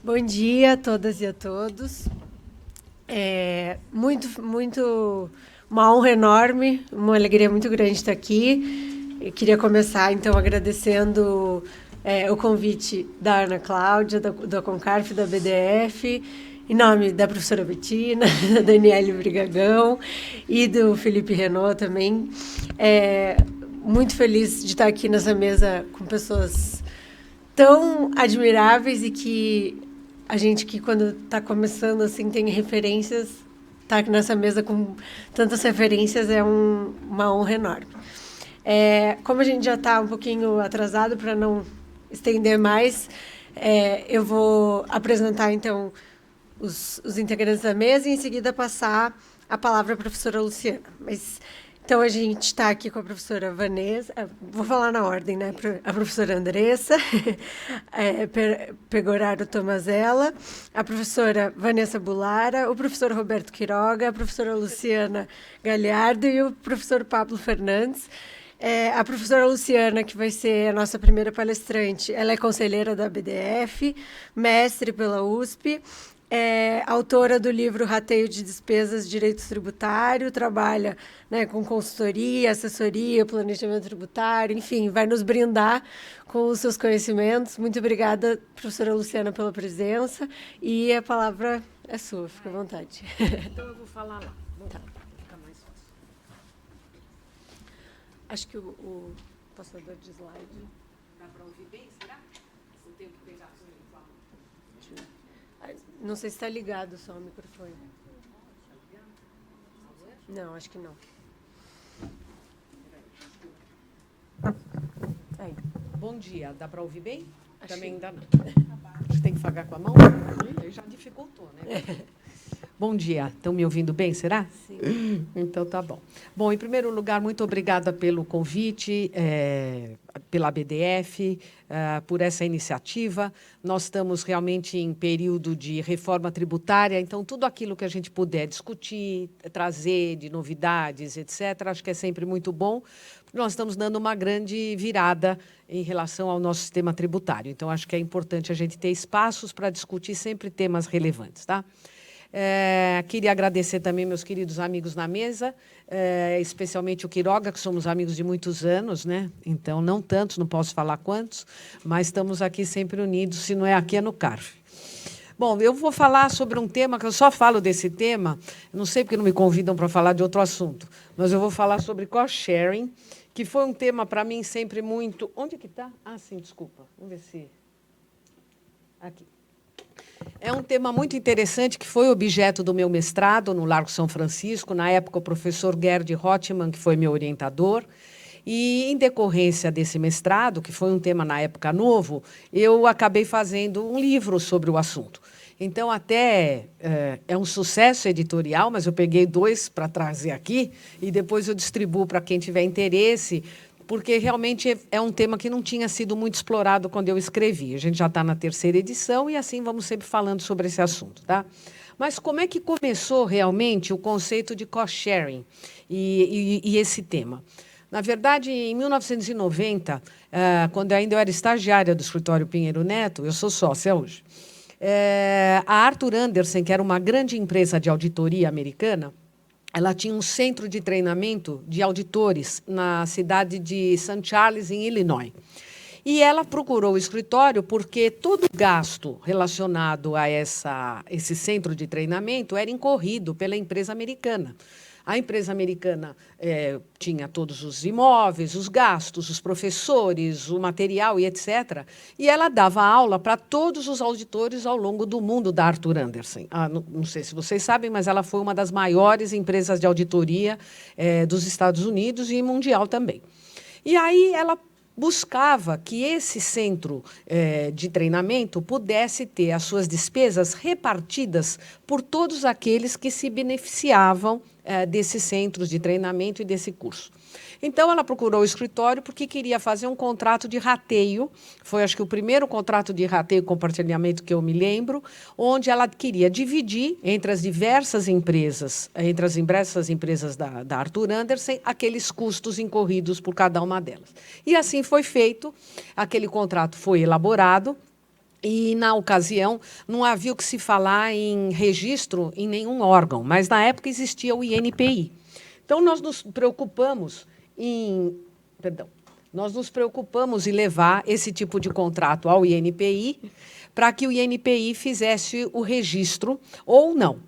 Bom dia a todas e a todos. Uma honra enorme, uma alegria muito grande estar aqui. Eu queria começar, então, agradecendo o convite da Ana Cláudia, da Concarf, da BDF, em nome da professora Bettina, da Daniele Brigagão e do Felipe Renault também. Muito feliz de estar aqui nessa mesa com pessoas tão admiráveis e que a gente que quando está começando assim tem referências, estar aqui nessa mesa com tantas referências é uma honra enorme. Como a gente já está um pouquinho atrasado, para não estender mais, eu vou apresentar então os integrantes da mesa e em seguida passar a palavra à professora Luciana. Então, a gente está aqui com a professora Vanessa, vou falar na ordem, né? A professora Andressa Pegoraro Tomazella, a professora Vanessa Bulara, o professor Roberto Quiroga, a professora Luciana Galhardo e o professor Pablo Fernandes. A professora Luciana, que vai ser a nossa primeira palestrante, ela é conselheira da BDF, mestre pela USP, autora do livro Rateio de Despesas, Direito Tributário, trabalha, né, com consultoria, assessoria, planejamento tributário, enfim, vai nos brindar com os seus conhecimentos. Muito obrigada, professora Luciana, pela presença, e a palavra é sua, fica à vontade. Então, eu vou falar lá. Tá. Fica mais fácil. Acho que o passador de slide... Dá para ouvir bem, será? Você tem que pegar o Não sei se está ligado só o microfone. Não, acho que não. Aí. Bom dia, dá para ouvir bem? Acho Também que... ainda não. A gente tem que pagar com a mão? Aí já dificultou, né? Bom dia, estão me ouvindo bem, será? Sim. Então, tá bom. Bom, em primeiro lugar, muito obrigada pelo convite, pela BDF, por essa iniciativa. Nós estamos realmente em período de reforma tributária, então, tudo aquilo que a gente puder discutir, trazer de novidades, etc., acho que é sempre muito bom. Nós estamos dando uma grande virada em relação ao nosso sistema tributário. Então, acho que é importante a gente ter espaços para discutir sempre temas relevantes, tá? Queria agradecer também meus queridos amigos na mesa, especialmente o Quiroga, que somos amigos de muitos anos, né? Então, não tantos, não posso falar quantos, mas estamos aqui sempre unidos, se não é aqui, é no CARF. Bom, eu vou falar sobre um tema, que eu só falo desse tema, não sei porque não me convidam para falar de outro assunto, mas eu vou falar sobre cost sharing, que foi um tema, para mim, sempre muito... Onde que está? Ah, sim, desculpa. Vamos ver se... Aqui. É um tema muito interessante que foi objeto do meu mestrado no Largo São Francisco, na época o professor Gerd Rothman, que foi meu orientador, e, em decorrência desse mestrado, que foi um tema na época novo, eu acabei fazendo um livro sobre o assunto. Então, até é um sucesso editorial, mas eu peguei 2 para trazer aqui e depois eu distribuo para quem tiver interesse, porque realmente é um tema que não tinha sido muito explorado quando eu escrevi. A gente já está na 3ª edição e, assim, vamos sempre falando sobre esse assunto, tá? Mas como é que começou realmente o conceito de cost sharing e esse tema? Na verdade, em 1990, quando ainda eu era estagiária do escritório Pinheiro Neto, eu sou sócia hoje, a Arthur Andersen, que era uma grande empresa de auditoria americana, ela tinha um centro de treinamento de auditores na cidade de St. Charles, em Illinois. E ela procurou o escritório porque todo gasto relacionado a esse centro de treinamento era incorrido pela empresa americana. A empresa americana tinha todos os imóveis, os gastos, os professores, o material e etc. E ela dava aula para todos os auditores ao longo do mundo da Arthur Andersen. Não sei se vocês sabem, mas ela foi uma das maiores empresas de auditoria dos Estados Unidos e mundial também. E aí ela buscava que esse centro de treinamento pudesse ter as suas despesas repartidas por todos aqueles que se beneficiavam desses centros de treinamento e desse curso. Então, ela procurou o escritório porque queria fazer um contrato de rateio, foi, acho que, o primeiro contrato de rateio e compartilhamento que eu me lembro, onde ela queria dividir entre as diversas empresas, da Arthur Andersen, aqueles custos incorridos por cada uma delas. E assim foi feito, aquele contrato foi elaborado, E, na ocasião, não havia o que se falar em registro em nenhum órgão, mas, na época, existia o INPI. Então, nós nos preocupamos em... Perdão. Nós nos preocupamos em levar esse tipo de contrato ao INPI para que o INPI fizesse o registro ou não.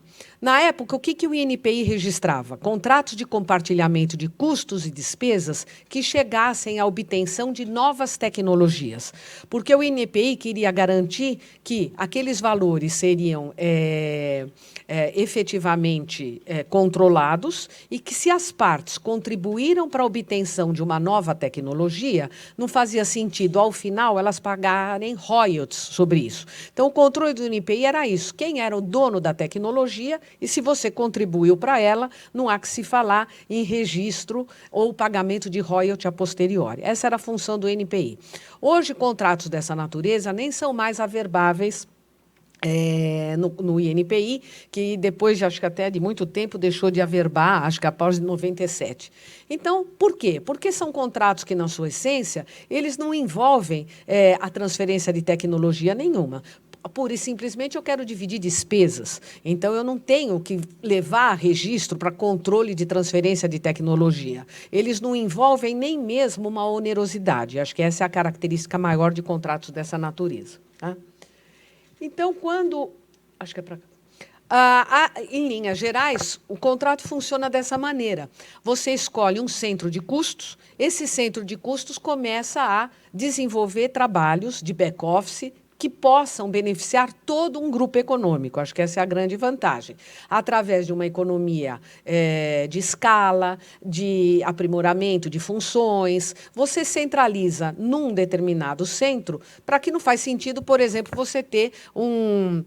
Na época, o que o INPI registrava? Contratos de compartilhamento de custos e despesas que chegassem à obtenção de novas tecnologias. Porque o INPI queria garantir que aqueles valores seriam efetivamente controlados e que, se as partes contribuíram para a obtenção de uma nova tecnologia, não fazia sentido, ao final, elas pagarem royalties sobre isso. Então, o controle do INPI era isso: quem era o dono da tecnologia, e se você contribuiu para ela, não há que se falar em registro ou pagamento de royalty a posteriori. Essa era a função do INPI. Hoje, contratos dessa natureza nem são mais averbáveis no INPI, que depois, acho que até de muito tempo, deixou de averbar, acho que após 97. Então, por quê? Porque são contratos que, na sua essência, eles não envolvem a transferência de tecnologia nenhuma. Pura e simplesmente eu quero dividir despesas. Então, eu não tenho que levar registro para controle de transferência de tecnologia. Eles não envolvem nem mesmo uma onerosidade. Acho que essa é a característica maior de contratos dessa natureza. Tá? Então, quando... Acho que é para cá. Em linhas gerais, o contrato funciona dessa maneira. Você escolhe um centro de custos, esse centro de custos começa a desenvolver trabalhos de back-office que possam beneficiar todo um grupo econômico. Acho que essa é a grande vantagem. Através de uma economia de escala, de aprimoramento de funções, você centraliza num determinado centro, para que não faz sentido, por exemplo, você ter um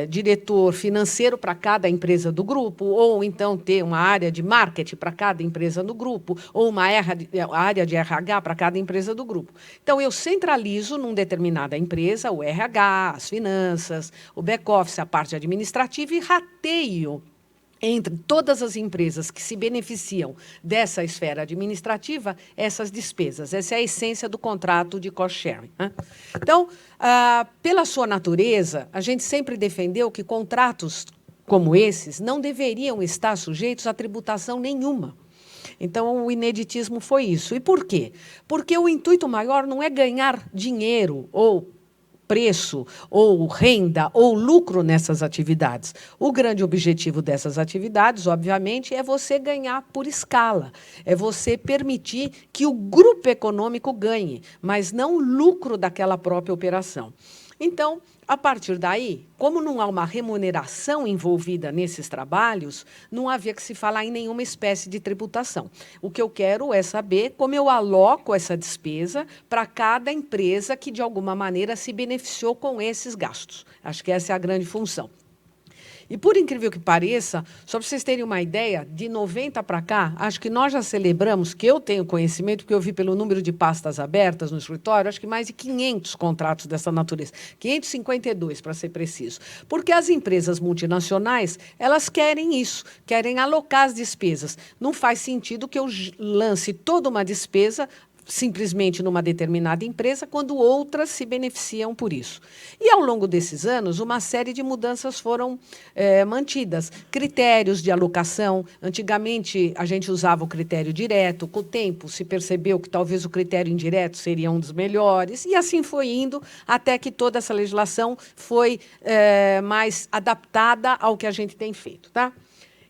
diretor financeiro para cada empresa do grupo, ou então ter uma área de marketing para cada empresa do grupo, ou uma área de RH para cada empresa do grupo. Então, eu centralizo num determinada empresa, o RH, as finanças, o back-office, a parte administrativa, e rateio entre todas as empresas que se beneficiam dessa esfera administrativa, essas despesas. Essa é a essência do contrato de cost-sharing. Né? Então, pela sua natureza, a gente sempre defendeu que contratos como esses não deveriam estar sujeitos a tributação nenhuma. Então, o ineditismo foi isso. E por quê? Porque o intuito maior não é ganhar dinheiro ou preço, ou renda, ou lucro nessas atividades. O grande objetivo dessas atividades, obviamente, é você ganhar por escala, é você permitir que o grupo econômico ganhe, mas não o lucro daquela própria operação. Então, a partir daí, como não há uma remuneração envolvida nesses trabalhos, não havia que se falar em nenhuma espécie de tributação. O que eu quero é saber como eu aloco essa despesa para cada empresa que, de alguma maneira, se beneficiou com esses gastos. Acho que essa é a grande função. E, por incrível que pareça, só para vocês terem uma ideia, de 90 para cá, acho que nós já celebramos, que eu tenho conhecimento, porque eu vi pelo número de pastas abertas no escritório, acho que mais de 500 contratos dessa natureza. 552, para ser preciso. Porque as empresas multinacionais, elas querem isso, querem alocar as despesas. Não faz sentido que eu lance toda uma despesa simplesmente numa determinada empresa, quando outras se beneficiam por isso. E, ao longo desses anos, uma série de mudanças foram mantidas. Critérios de alocação. Antigamente, a gente usava o critério direto. Com o tempo, se percebeu que talvez o critério indireto seria um dos melhores. E assim foi indo, até que toda essa legislação foi mais adaptada ao que a gente tem feito. Tá?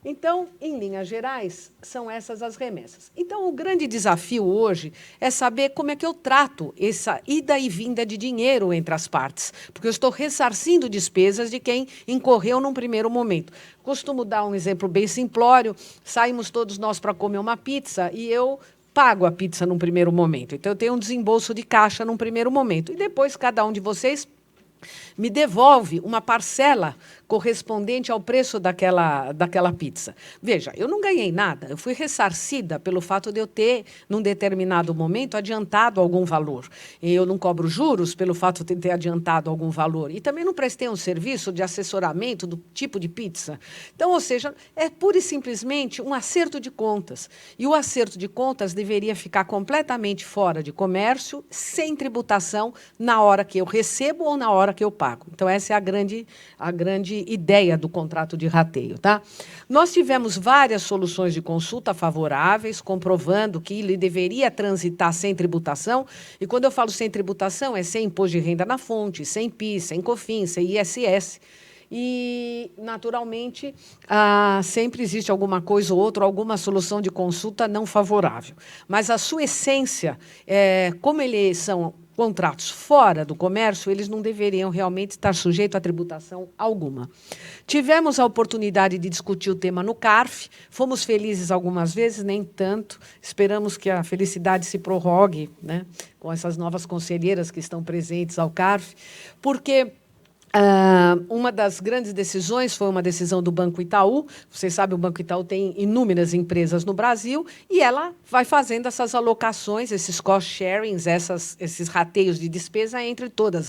Então, em linhas gerais, são essas as remessas. Então, o grande desafio hoje é saber como é que eu trato essa ida e vinda de dinheiro entre as partes, porque eu estou ressarcindo despesas de quem incorreu num primeiro momento. Costumo dar um exemplo bem simplório: saímos todos nós para comer uma pizza e eu pago a pizza num primeiro momento. Então, eu tenho um desembolso de caixa num primeiro momento. E depois, cada um de vocês me devolve uma parcela correspondente ao preço daquela pizza. Veja, eu não ganhei nada, eu fui ressarcida pelo fato de eu ter, num determinado momento, adiantado algum valor. E eu não cobro juros pelo fato de ter adiantado algum valor. E também não prestei um serviço de assessoramento do tipo de pizza. Então, ou seja, é pura e simplesmente um acerto de contas. E o acerto de contas deveria ficar completamente fora de comércio, sem tributação, na hora que eu recebo ou na hora que eu pago. Então, essa é a grande ideia do contrato de rateio. Tá? Nós tivemos várias soluções de consulta favoráveis, comprovando que ele deveria transitar sem tributação. E quando eu falo sem tributação, é sem imposto de renda na fonte, sem PIS, sem COFINS, sem ISS. E, naturalmente, sempre existe alguma coisa ou outra, alguma solução de consulta não favorável. Mas a sua essência, como eles são contratos fora do comércio, eles não deveriam realmente estar sujeitos a tributação alguma. Tivemos a oportunidade de discutir o tema no CARF, fomos felizes algumas vezes, nem tanto. Esperamos que a felicidade se prorrogue, né, com essas novas conselheiras que estão presentes ao CARF, porque uma das grandes decisões foi uma decisão do Banco Itaú. Vocês sabem, o Banco Itaú tem inúmeras empresas no Brasil e ela vai fazendo essas alocações, esses cost sharings, esses rateios de despesa entre todas.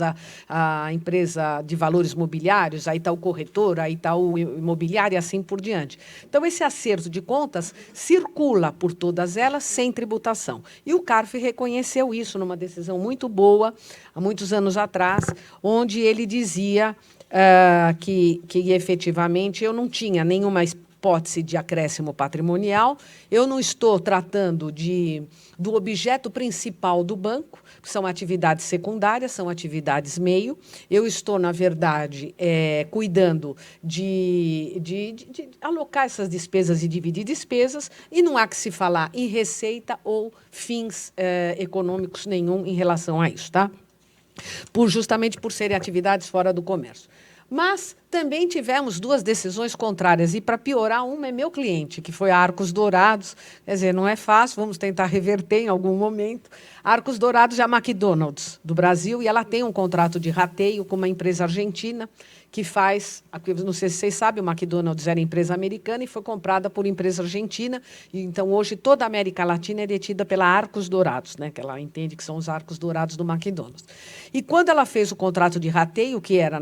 A empresa de valores mobiliários, a Itaú Corretora, a Itaú Imobiliária e assim por diante. Então, esse acerto de contas circula por todas elas sem tributação. E o CARF reconheceu isso numa decisão muito boa, há muitos anos atrás, onde ele dizia que efetivamente eu não tinha nenhuma hipótese de acréscimo patrimonial, eu não estou tratando do objeto principal do banco, que são atividades secundárias, são atividades meio, eu estou, na verdade, cuidando de alocar essas despesas e dividir despesas, e não há que se falar em receita ou fins econômicos nenhum em relação a isso, tá? Justamente por serem atividades fora do comércio. Mas também tivemos duas decisões contrárias, e, para piorar, uma é meu cliente, que foi a Arcos Dourados. Quer dizer, não é fácil, vamos tentar reverter em algum momento. A Arcos Dourados é a McDonald's do Brasil, e ela tem um contrato de rateio com uma empresa argentina que faz, não sei se vocês sabem, o McDonald's era empresa americana e foi comprada por empresa argentina, e então hoje toda a América Latina é detida pela Arcos Dourados, né, que ela entende que são os Arcos Dourados do McDonald's. E quando ela fez o contrato de rateio, que era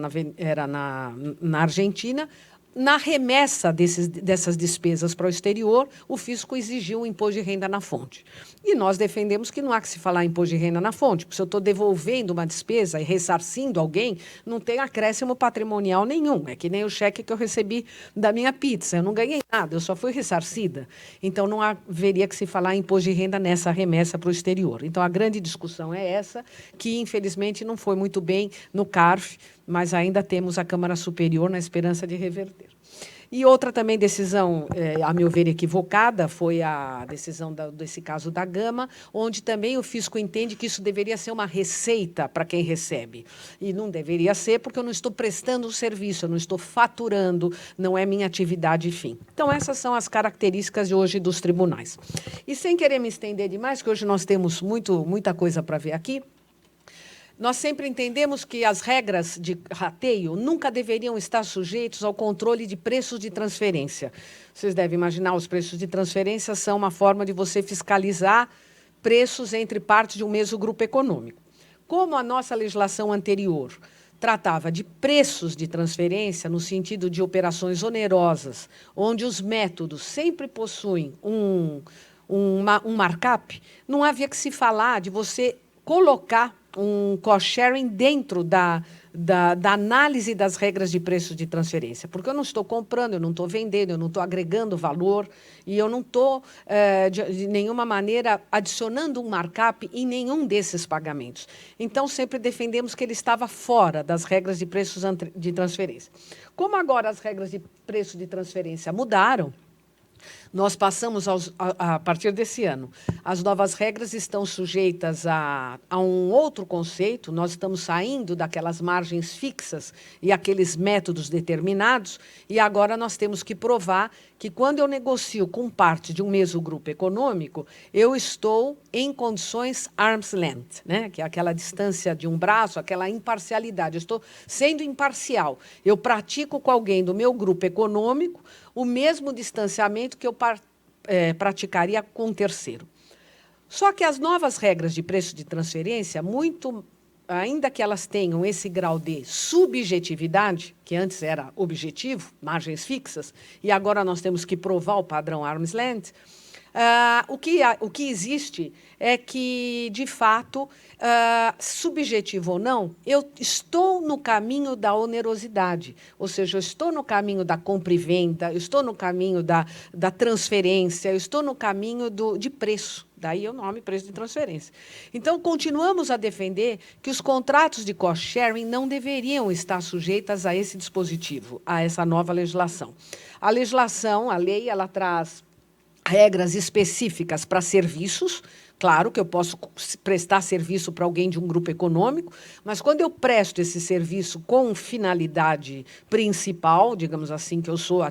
na Argentina, na remessa dessas despesas para o exterior, o fisco exigiu o imposto de renda na fonte. E nós defendemos que não há que se falar em imposto de renda na fonte, porque se eu estou devolvendo uma despesa e ressarcindo alguém, não tem acréscimo patrimonial nenhum. É que nem o cheque que eu recebi da minha pizza. Eu não ganhei nada, eu só fui ressarcida. Então, não haveria que se falar em imposto de renda nessa remessa para o exterior. Então, a grande discussão é essa, que, infelizmente, não foi muito bem no CARF, mas ainda temos a Câmara Superior na esperança de reverter. E outra também decisão, a meu ver, equivocada, foi a decisão desse caso da Gama, onde também o fisco entende que isso deveria ser uma receita para quem recebe. E não deveria ser, porque eu não estou prestando um serviço, eu não estou faturando, não é minha atividade fim. Então, essas são as características de hoje dos tribunais. E sem querer me estender demais, que hoje nós temos muita coisa para ver aqui, nós sempre entendemos que as regras de rateio nunca deveriam estar sujeitos ao controle de preços de transferência. Vocês devem imaginar, os preços de transferência são uma forma de você fiscalizar preços entre partes de um mesmo grupo econômico. Como a nossa legislação anterior tratava de preços de transferência no sentido de operações onerosas, onde os métodos sempre possuem um markup, não havia que se falar de você colocar um cost sharing dentro da análise das regras de preços de transferência, porque eu não estou comprando, eu não estou vendendo, eu não estou agregando valor e eu não estou, de nenhuma maneira, adicionando um markup em nenhum desses pagamentos. Então, sempre defendemos que ele estava fora das regras de preços de transferência. Como agora as regras de preço de transferência mudaram, Nós passamos, a partir desse ano, as novas regras estão sujeitas a um outro conceito, nós estamos saindo daquelas margens fixas e aqueles métodos determinados, e agora nós temos que provar que, quando eu negocio com parte de um mesmo grupo econômico, eu estou em condições arm's length, né? Que é aquela distância de um braço, aquela imparcialidade. Eu estou sendo imparcial. Eu pratico com alguém do meu grupo econômico o mesmo distanciamento que eu praticaria com um terceiro. Só que as novas regras de preço de transferência, ainda que elas tenham esse grau de subjetividade, que antes era objetivo, margens fixas, e agora nós temos que provar o padrão arm's length, o que existe é que, de fato, subjetivo ou não, eu estou no caminho da onerosidade, ou seja, eu estou no caminho da compra e venda, eu estou no caminho da transferência, eu estou no caminho de preço. Daí o nome preço de transferência. Então, continuamos a defender que os contratos de cost-sharing não deveriam estar sujeitos a esse dispositivo, a essa nova legislação. A legislação, a lei, ela traz regras específicas para serviços. Claro que eu posso prestar serviço para alguém de um grupo econômico, mas quando eu presto esse serviço com finalidade principal, digamos assim, que eu sou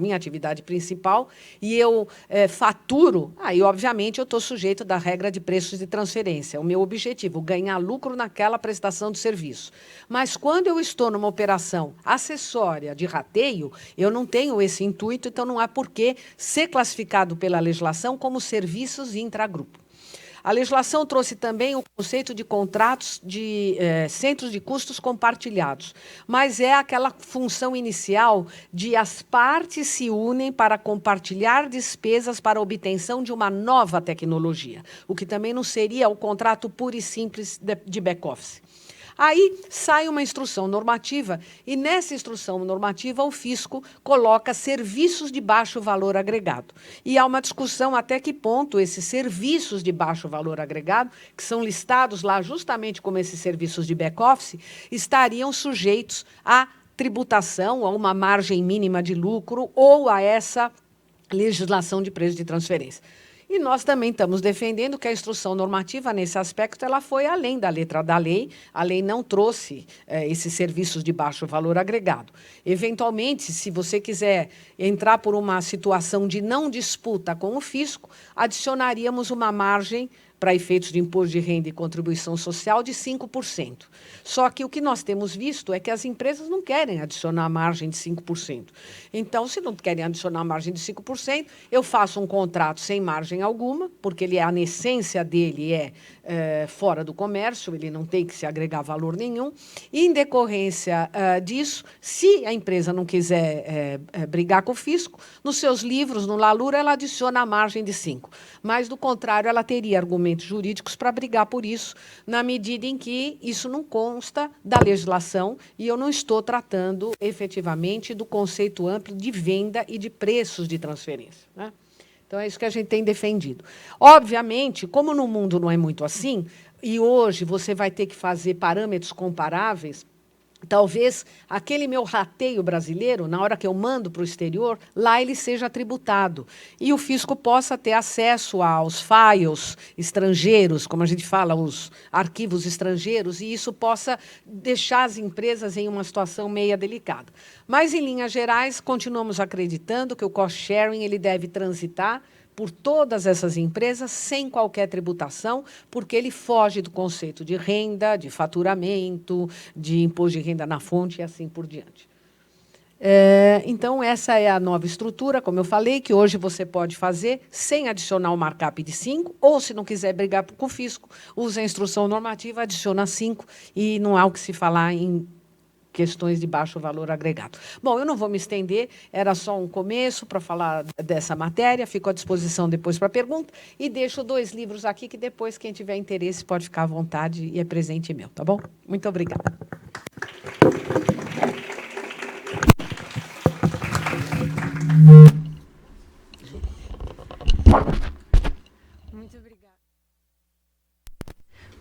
minha atividade principal, e eu faturo, aí, obviamente, eu estou sujeito da regra de preços de transferência. O meu objetivo, ganhar lucro naquela prestação de serviço. Mas, quando eu estou numa operação acessória de rateio, eu não tenho esse intuito, então não há por que ser classificado pela legislação como serviços intragrupo. A legislação trouxe também o conceito de contratos de centros de custos compartilhados, mas é aquela função inicial de as partes se unem para compartilhar despesas para a obtenção de uma nova tecnologia, o que também não seria o contrato puro e simples de back-office. Aí sai uma instrução normativa, e nessa instrução normativa o fisco coloca serviços de baixo valor agregado. E há uma discussão até que ponto esses serviços de baixo valor agregado, que são listados lá justamente como esses serviços de back-office, estariam sujeitos à tributação, a uma margem mínima de lucro ou a essa legislação de preço de transferência. E nós também estamos defendendo que a instrução normativa, nesse aspecto, ela foi além da letra da lei. A lei não trouxe esses serviços de baixo valor agregado. Eventualmente, se você quiser entrar por uma situação de não disputa com o fisco, adicionaríamos uma margem para efeitos de imposto de renda e contribuição social de 5%. Só que o que nós temos visto é que as empresas não querem adicionar a margem de 5%. Então, se não querem adicionar a margem de 5%, eu faço um contrato sem margem alguma, porque a essência dele é fora do comércio, ele não tem que se agregar valor nenhum. E, em decorrência disso, se a empresa não quiser brigar com o fisco, nos seus livros, no LALURA, ela adiciona a margem de 5%. Mas, do contrário, ela teria argumentos jurídicos para brigar por isso, na medida em que isso não consta da legislação e eu não estou tratando efetivamente do conceito amplo de venda e de preços de transferência, né? Então, é isso que a gente tem defendido. Obviamente, como no mundo não é muito assim, e hoje você vai ter que fazer parâmetros comparáveis, talvez aquele meu rateio brasileiro, na hora que eu mando para o exterior, lá ele seja tributado. E o fisco possa ter acesso aos files estrangeiros, como a gente fala, os arquivos estrangeiros, e isso possa deixar as empresas em uma situação meia delicada. Mas, em linhas gerais, continuamos acreditando que o cost-sharing ele deve transitar por todas essas empresas sem qualquer tributação, porque ele foge do conceito de renda, de faturamento, de imposto de renda na fonte e assim por diante. Então, essa é a nova estrutura, como eu falei, que hoje você pode fazer sem adicionar o markup de 5, ou, se não quiser brigar com o fisco, usa a instrução normativa, adiciona 5, e não há o que se falar em questões de baixo valor agregado. Bom, eu não vou me estender, era só um começo para falar dessa matéria, fico à disposição depois para pergunta, e deixo 2 livros aqui que depois, quem tiver interesse, pode ficar à vontade e é presente meu, tá bom? Muito obrigada.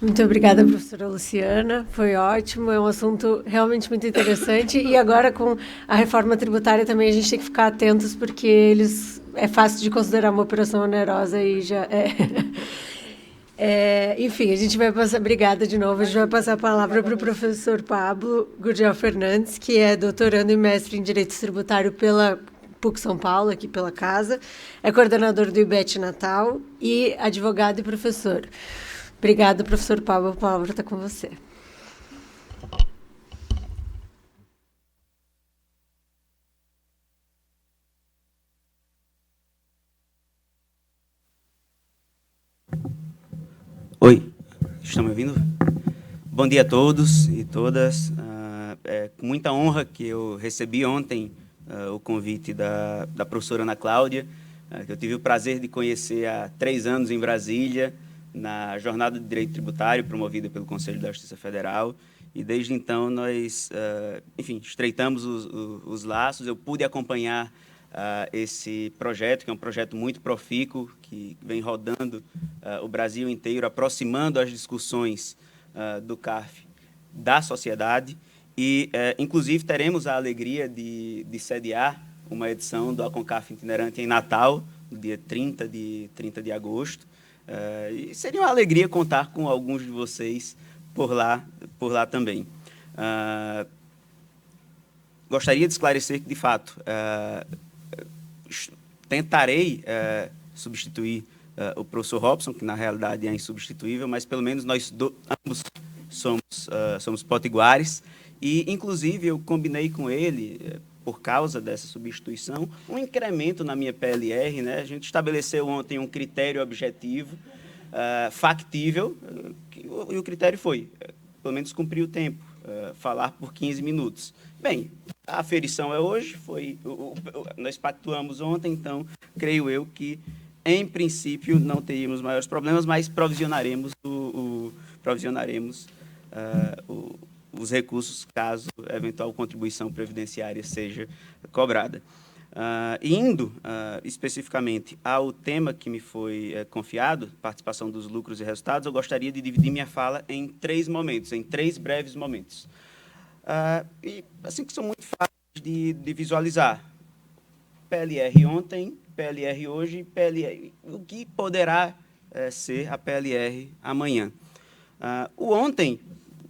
Muito obrigada, professora Luciana. Foi ótimo, é um assunto realmente muito interessante. E agora, com a reforma tributária, também a gente tem que ficar atentos, porque eles é fácil de considerar uma operação onerosa e já é. Enfim, a gente vai passar. Obrigada de novo. A gente vai passar a palavra para o professor Pablo Gurgel Fernandes, que é doutorando e mestre em Direito Tributário pela PUC São Paulo, aqui pela casa. É coordenador do IBET Natal e advogado e professor. Obrigada, professor Pablo. A palavra está com você. Oi, estão me ouvindo? Bom dia a todos e todas. É com muita honra que eu recebi ontem o convite da professora Ana Cláudia, que eu tive o prazer de conhecer há 3 anos em Brasília, na Jornada de Direito Tributário, promovida pelo Conselho da Justiça Federal. E, desde então, nós, enfim, estreitamos os laços. Eu pude acompanhar esse projeto, que é um projeto muito profícuo, que vem rodando o Brasil inteiro, aproximando as discussões do CARF da sociedade. E, inclusive, teremos a alegria de sediar uma edição do ACONCARF itinerante em Natal, no dia 30 de agosto. E seria uma alegria contar com alguns de vocês por lá também. Gostaria de esclarecer que, de fato, tentarei substituir o professor Robson, que na realidade é insubstituível, mas pelo menos nós ambos somos potiguares, e inclusive eu combinei com ele, por causa dessa substituição, um incremento na minha PLR, né? A gente estabeleceu ontem um critério objetivo, factível, e o critério foi, pelo menos cumprir o tempo, falar por 15 minutos. Bem, a aferição é hoje, nós pactuamos ontem, então, creio eu que, em princípio, não teríamos maiores problemas, mas provisionaremos os recursos caso eventual contribuição previdenciária seja cobrada. Indo especificamente ao tema que me foi confiado, participação dos lucros e resultados, eu gostaria de dividir minha fala em 3 momentos, em 3 breves momentos. E assim que são muito fáceis de visualizar. PLR ontem, PLR hoje, PLR, o que poderá ser a PLR amanhã. O ontem,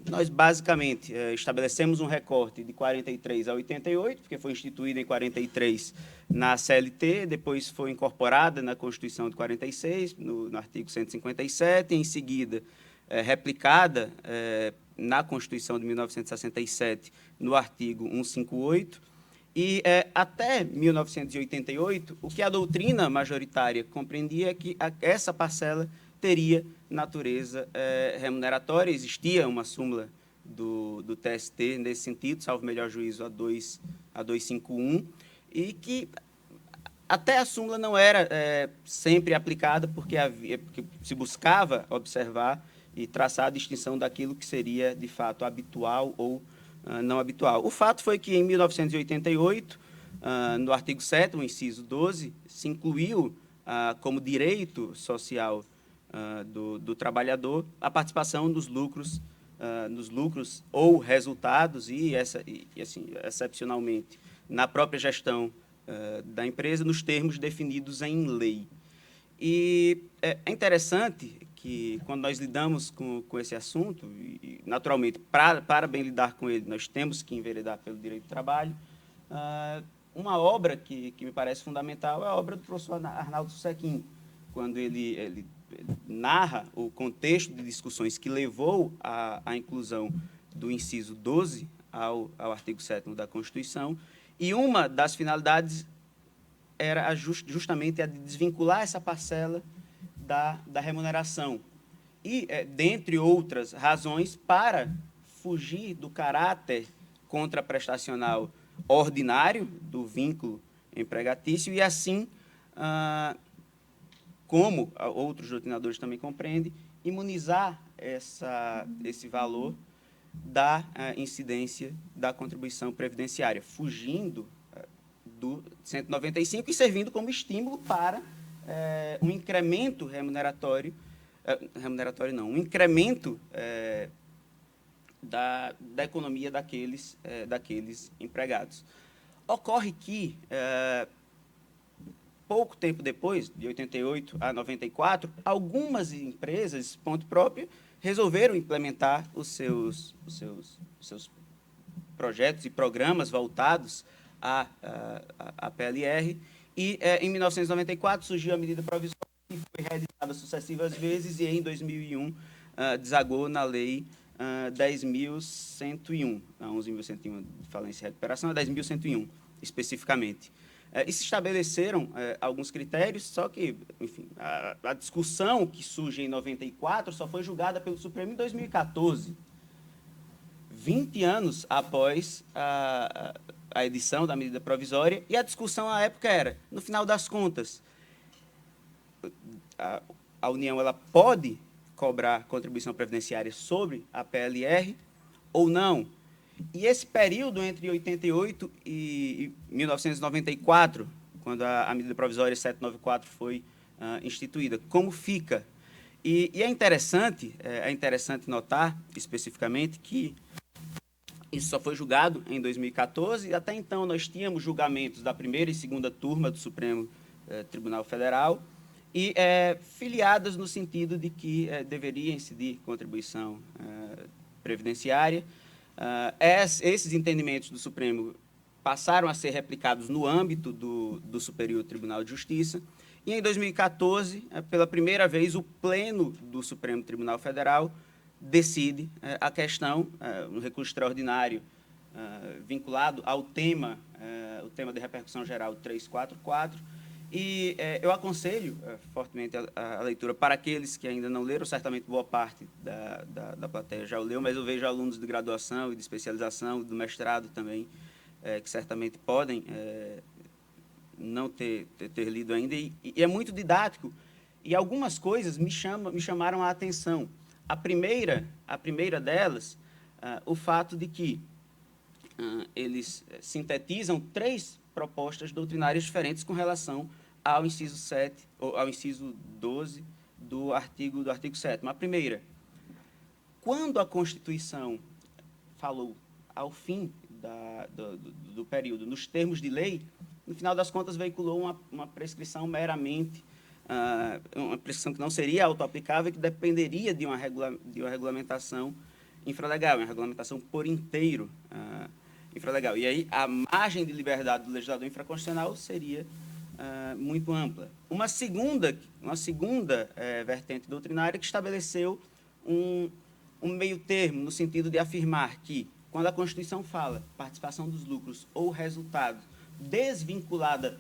nós basicamente estabelecemos um recorte de 43 a 88, porque foi instituída em 43 na CLT, depois foi incorporada na Constituição de 46, no artigo 157, em seguida replicada na Constituição de 1967, no artigo 158, e até 1988, o que a doutrina majoritária compreendia é que essa parcela teria natureza remuneratória. Existia uma súmula do TST nesse sentido, salvo melhor juízo, a 251, e que até a súmula não era sempre aplicada, porque se buscava observar e traçar a distinção daquilo que seria, de fato, habitual ou não habitual. O fato foi que, em 1988, no artigo 7º, inciso 12, se incluiu como direito social do trabalhador a participação nos lucros ou resultados e assim, excepcionalmente, na própria gestão da empresa, nos termos definidos em lei. E é interessante que, quando nós lidamos com esse assunto, e naturalmente, para bem lidar com ele, nós temos que enveredar pelo direito do trabalho. Uma obra que me parece fundamental é a obra do professor Arnaldo Susequim, quando ele narra o contexto de discussões que levou à inclusão do inciso 12 ao artigo 7º da Constituição, e uma das finalidades era justamente a de desvincular essa parcela da remuneração. E, dentre outras razões, para fugir do caráter contraprestacional ordinário do vínculo empregatício e, assim, como outros doutrinadores também compreendem, imunizar esse valor da incidência da contribuição previdenciária, fugindo do 195 e servindo como estímulo para um incremento um incremento da economia daqueles empregados. Ocorre que pouco tempo depois, de 88 a 94, algumas empresas, ponto próprio, resolveram implementar os seus projetos e programas voltados à PLR, e em 1994 surgiu a medida provisória, que foi reeditada sucessivas vezes, e em 2001 desagou na lei 10.101, a 11.101 de falência e recuperação, a 10.101 especificamente. E se estabeleceram alguns critérios, só que, enfim, a discussão que surge em 94 só foi julgada pelo Supremo em 2014, 20 anos após a edição da medida provisória, e a discussão à época era, no final das contas, a União ela pode cobrar contribuição previdenciária sobre a PLR ou não? E esse período entre 88 e 1994, quando a medida provisória 794 foi instituída, como fica? E é interessante notar, especificamente, que isso só foi julgado em 2014, e até então nós tínhamos julgamentos da primeira e segunda turma do Supremo Tribunal Federal, e filiadas no sentido de que deveria incidir contribuição previdenciária. Esses entendimentos do Supremo passaram a ser replicados no âmbito do Superior Tribunal de Justiça, e em 2014, pela primeira vez, o Pleno do Supremo Tribunal Federal decide a questão, um recurso extraordinário vinculado ao tema, o tema de repercussão geral 344, e eu aconselho fortemente a leitura para aqueles que ainda não leram, certamente boa parte da plateia já o leu, mas eu vejo alunos de graduação e de especialização, do mestrado também, que certamente podem não ter lido ainda, e é muito didático, e algumas coisas me chamaram a atenção. A primeira delas, o fato de que eles sintetizam 3 propostas doutrinárias diferentes com relação ao inciso 7, ou ao inciso 12 do artigo 7º. A primeira, quando a Constituição falou ao fim do período, nos termos de lei, no final das contas veiculou uma prescrição meramente, uma prescrição que não seria autoaplicável, que dependeria de uma regulamentação infralegal, uma regulamentação por inteiro infralegal. E aí a margem de liberdade do legislador infraconstitucional seria muito ampla. Uma segunda vertente doutrinária que estabeleceu um meio termo, no sentido de afirmar que, quando a Constituição fala participação dos lucros ou resultado desvinculada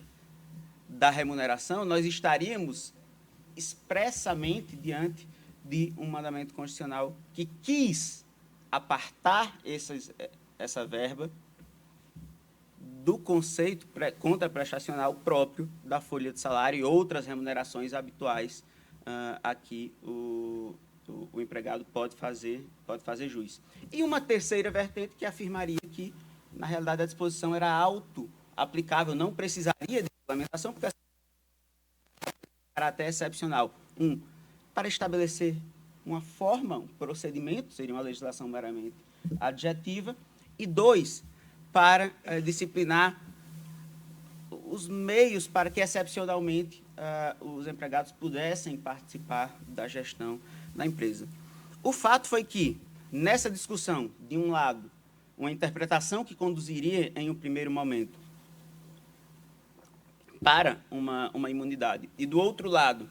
da remuneração, nós estaríamos expressamente diante de um mandamento constitucional que quis apartar essa verba do conceito contraprestacional próprio da folha de salário e outras remunerações habituais a que o empregado pode fazer jus. E uma terceira vertente que afirmaria que, na realidade, a disposição era auto-aplicável, não precisaria de regulamentação, porque caráter excepcional. Para estabelecer uma forma, um procedimento, seria uma legislação meramente adjetiva, e 2, para disciplinar os meios para que, excepcionalmente, os empregados pudessem participar da gestão da empresa. O fato foi que, nessa discussão, de um lado, uma interpretação que conduziria, em um primeiro momento, para uma imunidade, e, do outro lado,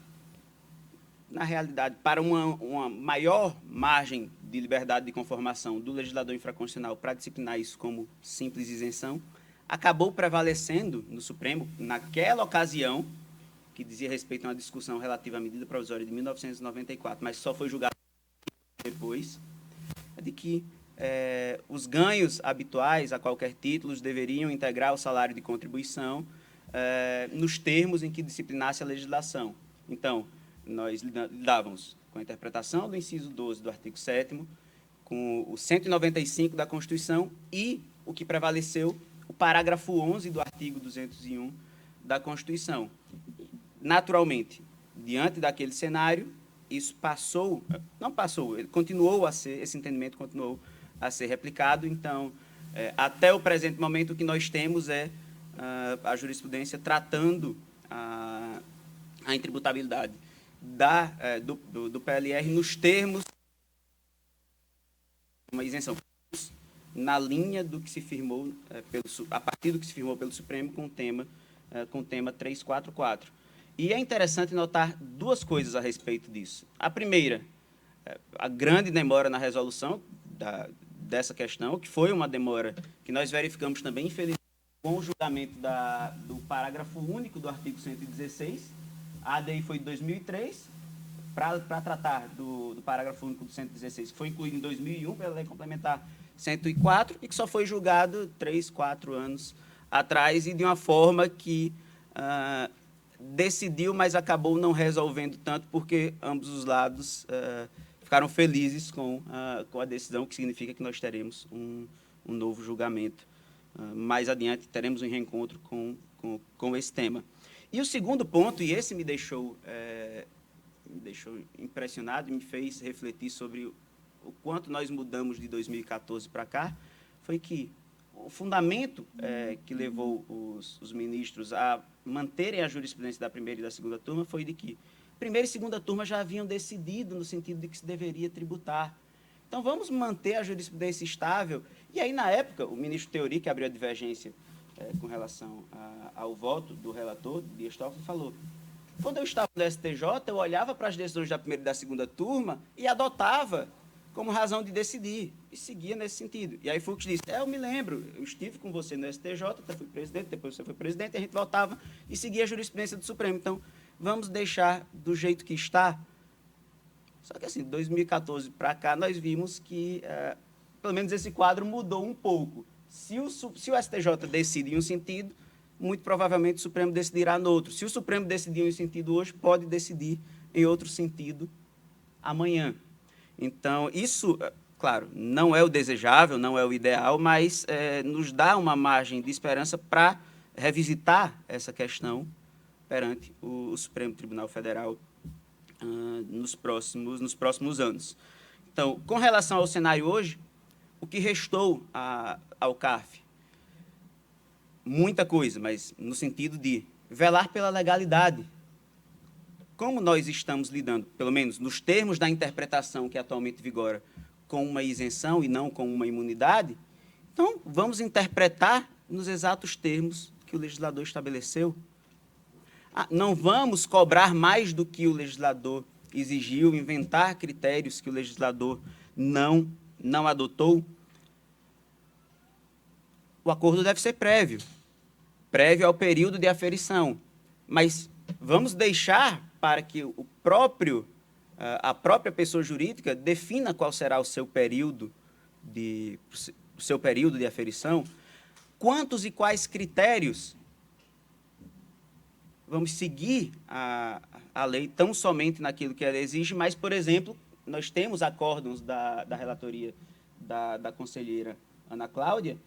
na realidade, para uma maior margem de liberdade de conformação do legislador infraconstitucional para disciplinar isso como simples isenção, acabou prevalecendo no Supremo, naquela ocasião, que dizia respeito a uma discussão relativa à medida provisória de 1994, mas só foi julgado depois, de que os ganhos habituais a qualquer título deveriam integrar o salário de contribuição nos termos em que disciplinasse a legislação. Então, nós lidávamos com a interpretação do inciso 12 do artigo 7º, com o 195 da Constituição e o que prevaleceu, o parágrafo 11 do artigo 201 da Constituição. Naturalmente, diante daquele cenário, isso continuou a ser, esse entendimento continuou a ser replicado. Então, até o presente momento, o que nós temos é a jurisprudência tratando a intributabilidade do PLR nos termos uma isenção na linha do que se firmou a partir do que se firmou pelo Supremo com o tema 344. E é interessante notar duas coisas a respeito disso. A primeira, a grande demora na resolução dessa questão, que foi uma demora que nós verificamos também, infelizmente, com o julgamento do parágrafo único do artigo 116. A ADI foi de 2003, para tratar do parágrafo único do 116, que foi incluído em 2001 pela Lei Complementar 104, e que só foi julgado 3, 4 anos atrás, e de uma forma que decidiu, mas acabou não resolvendo tanto, porque ambos os lados ficaram felizes com a decisão, que significa que nós teremos um novo julgamento. Mais adiante, teremos um reencontro com esse tema. E o segundo ponto, e esse me deixou impressionado e me fez refletir sobre o quanto nós mudamos de 2014 para cá, foi que o fundamento que levou os ministros a manterem a jurisprudência da primeira e da segunda turma foi de que primeira e segunda turma já haviam decidido no sentido de que se deveria tributar. Então, vamos manter a jurisprudência estável. E aí, na época, o ministro Teori, que abriu a divergência com relação ao voto do relator, Dias Toffoli, falou: quando eu estava no STJ, eu olhava para as decisões da primeira e da segunda turma e adotava como razão de decidir, e seguia nesse sentido. E aí Fux disse: eu me lembro, eu estive com você no STJ, até fui presidente, depois você foi presidente, e a gente voltava e seguia a jurisprudência do Supremo. Então, vamos deixar do jeito que está. Só que, assim, de 2014 para cá, nós vimos que, pelo menos, esse quadro mudou um pouco. Se o STJ decide em um sentido, muito provavelmente o Supremo decidirá no outro. Se o Supremo decidir em um sentido hoje, pode decidir em outro sentido amanhã. Então, isso, claro, não é o desejável, não é o ideal, mas nos dá uma margem de esperança para revisitar essa questão perante o Supremo Tribunal Federal nos próximos anos. Então, com relação ao cenário hoje, o que restou ao CARF? Muita coisa, mas no sentido de velar pela legalidade. Como nós estamos lidando, pelo menos nos termos da interpretação que atualmente vigora, com uma isenção e não com uma imunidade, então vamos interpretar nos exatos termos que o legislador estabeleceu. Não vamos cobrar mais do que o legislador exigiu, inventar critérios que o legislador não adotou. O acordo deve ser prévio ao período de aferição, mas vamos deixar para que a própria pessoa jurídica defina qual será o seu período de aferição, quantos e quais critérios vamos seguir a lei tão somente naquilo que ela exige, mas, por exemplo, nós temos acórdãos da relatoria da conselheira Ana Cláudia,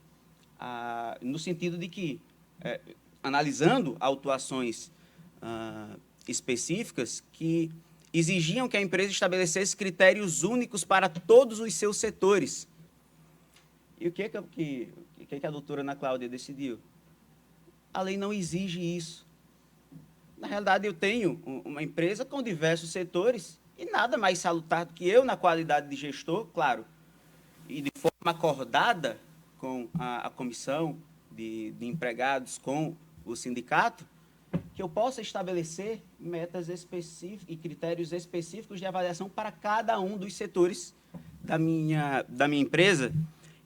no sentido de que, analisando autuações específicas que exigiam que a empresa estabelecesse critérios únicos para todos os seus setores. E o que a doutora Ana Cláudia decidiu? A lei não exige isso. Na realidade, eu tenho uma empresa com diversos setores e nada mais salutar do que eu, na qualidade de gestor, claro, e de forma acordada com a comissão de empregados, com o sindicato, que eu possa estabelecer metas específicas e critérios específicos de avaliação para cada um dos setores da minha empresa.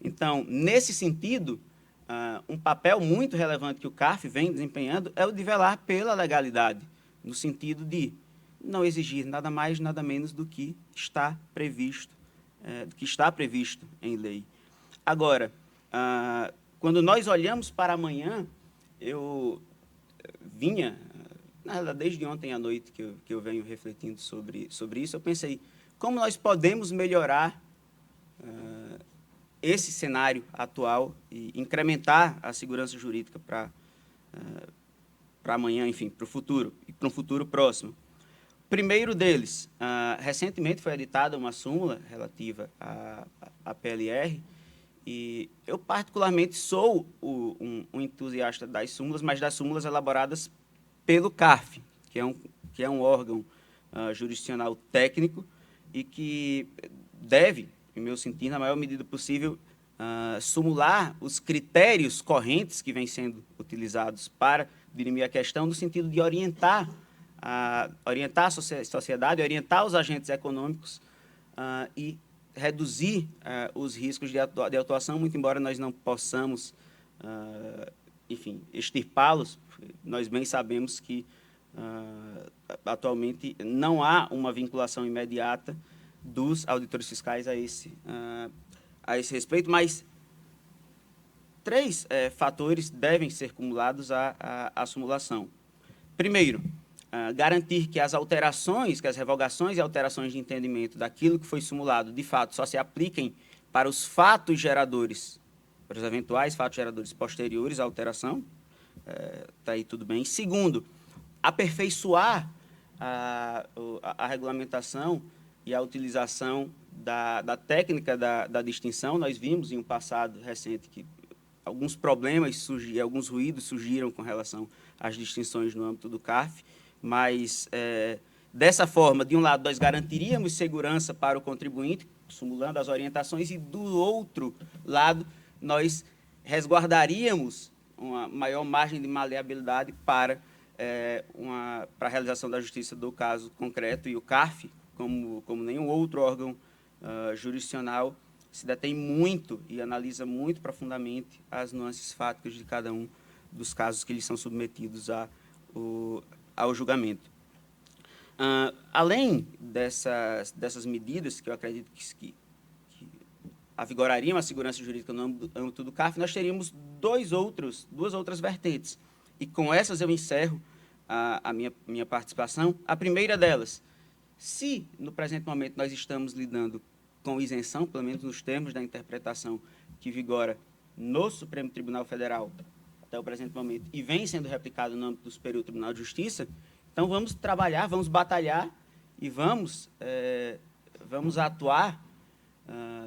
Então, nesse sentido, um papel muito relevante que o CARF vem desempenhando é o de velar pela legalidade, no sentido de não exigir nada mais, nada menos do que está previsto em lei. Agora, quando nós olhamos para amanhã, eu vinha, na verdade, desde ontem à noite que eu venho refletindo sobre isso, eu pensei, como nós podemos melhorar esse cenário atual e incrementar a segurança jurídica para amanhã, enfim, para o futuro, e para um futuro próximo. Primeiro deles, recentemente foi editada uma súmula relativa à PLR, e eu particularmente sou um entusiasta das súmulas, mas das súmulas elaboradas pelo CARF, que é um órgão jurisdicional técnico e que deve, em meu sentir, na maior medida possível, sumular os critérios correntes que vêm sendo utilizados para dirimir a questão, no sentido de orientar a sociedade, orientar os agentes econômicos e reduzir os riscos de atuação, muito embora nós não possamos, enfim, extirpá-los. Nós bem sabemos que, atualmente, não há uma vinculação imediata dos auditores fiscais a esse respeito, mas três fatores devem ser cumulados à simulação. Primeiro, garantir que as alterações, que as revogações e alterações de entendimento daquilo que foi simulado, de fato, só se apliquem para os fatos geradores, para os eventuais fatos geradores posteriores à alteração. Está aí tudo bem. Segundo, aperfeiçoar a regulamentação e a utilização da técnica da distinção. Nós vimos em um passado recente que alguns problemas surgiram, alguns ruídos surgiram com relação às distinções no âmbito do CARF, mas, dessa forma, de um lado, nós garantiríamos segurança para o contribuinte, simulando as orientações, e, do outro lado, nós resguardaríamos uma maior margem de maleabilidade para a realização da justiça do caso concreto, e o CARF, como nenhum outro órgão jurisdicional, se detém muito e analisa muito profundamente as nuances fáticas de cada um dos casos que lhes são submetidos ao julgamento. Além dessas medidas, que eu acredito que avigorariam a segurança jurídica no âmbito do CARF, nós teríamos duas outras vertentes. E com essas eu encerro a minha participação. A primeira delas, se no presente momento nós estamos lidando com isenção, pelo menos nos termos da interpretação que vigora no Supremo Tribunal Federal até o presente momento, e vem sendo replicado no âmbito do Superior Tribunal de Justiça, então vamos trabalhar, vamos batalhar e vamos atuar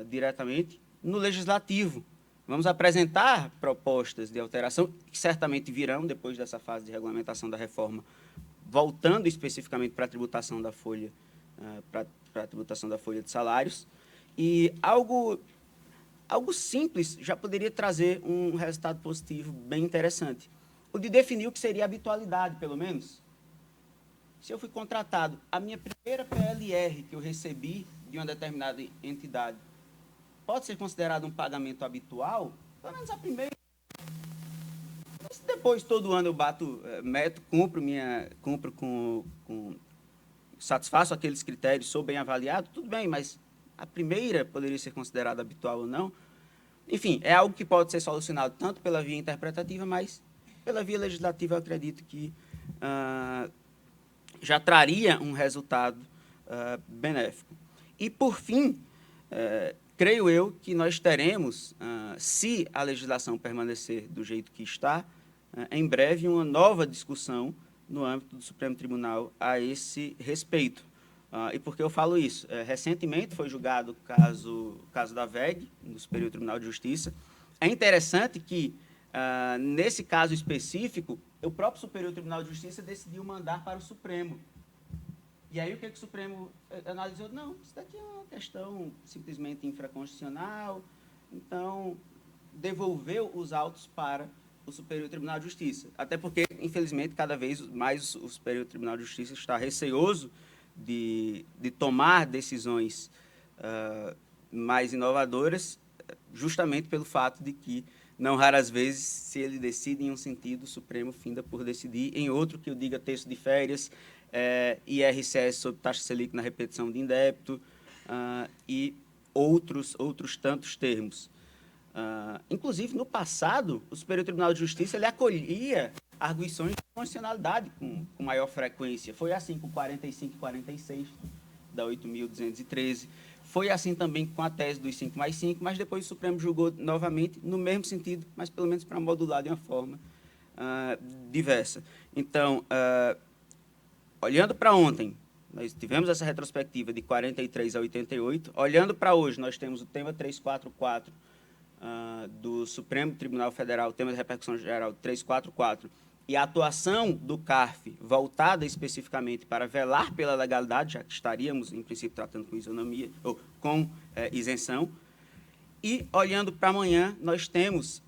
diretamente no Legislativo. Vamos apresentar propostas de alteração, que certamente virão depois dessa fase de regulamentação da reforma, voltando especificamente para a tributação da folha, para a tributação da folha de salários. E algo simples já poderia trazer um resultado positivo bem interessante. O de definir o que seria habitualidade, pelo menos. Se eu fui contratado, a minha primeira PLR que eu recebi de uma determinada entidade pode ser considerado um pagamento habitual, pelo menos a primeira. Mas se depois, todo ano, eu bato meta, satisfaço aqueles critérios, sou bem avaliado, tudo bem, mas a primeira poderia ser considerada habitual ou não. Enfim, é algo que pode ser solucionado tanto pela via interpretativa, mas pela via legislativa eu acredito que já traria um resultado benéfico. E, por fim, creio eu que nós teremos, se a legislação permanecer do jeito que está, em breve uma nova discussão no âmbito do Supremo Tribunal a esse respeito. E por que eu falo isso? Recentemente foi julgado o caso da VEG, no Superior Tribunal de Justiça. É interessante que, nesse caso específico, o próprio Superior Tribunal de Justiça decidiu mandar para o Supremo. E aí o que o Supremo analisou? Não, isso daqui é uma questão simplesmente infraconstitucional, então devolveu os autos para o Superior Tribunal de Justiça. Até porque, infelizmente, cada vez mais o Superior Tribunal de Justiça está receoso de tomar decisões mais inovadoras, justamente pelo fato de que, não raras vezes, se ele decide em um sentido, o Supremo finda por decidir em outro, que eu diga texto de férias, IRCS sobre taxa Selic na repetição de indébito e outros tantos termos. Inclusive, no passado, o Superior Tribunal de Justiça ele acolhia arguições de constitucionalidade com maior frequência. Foi assim com 45 e 46 da 8.213. Foi assim também com a tese dos 5+5, mas depois o Supremo julgou novamente no mesmo sentido, mas pelo menos para modular de uma forma diversa. Então, olhando para ontem, nós tivemos essa retrospectiva de 43 a 88. Olhando para hoje, nós temos o tema 344 do Supremo Tribunal Federal, o tema de repercussão geral 344, e a atuação do CARF voltada especificamente para velar pela legalidade, já que estaríamos, em princípio, tratando com isonomia, ou com isenção. E, olhando para amanhã, nós temos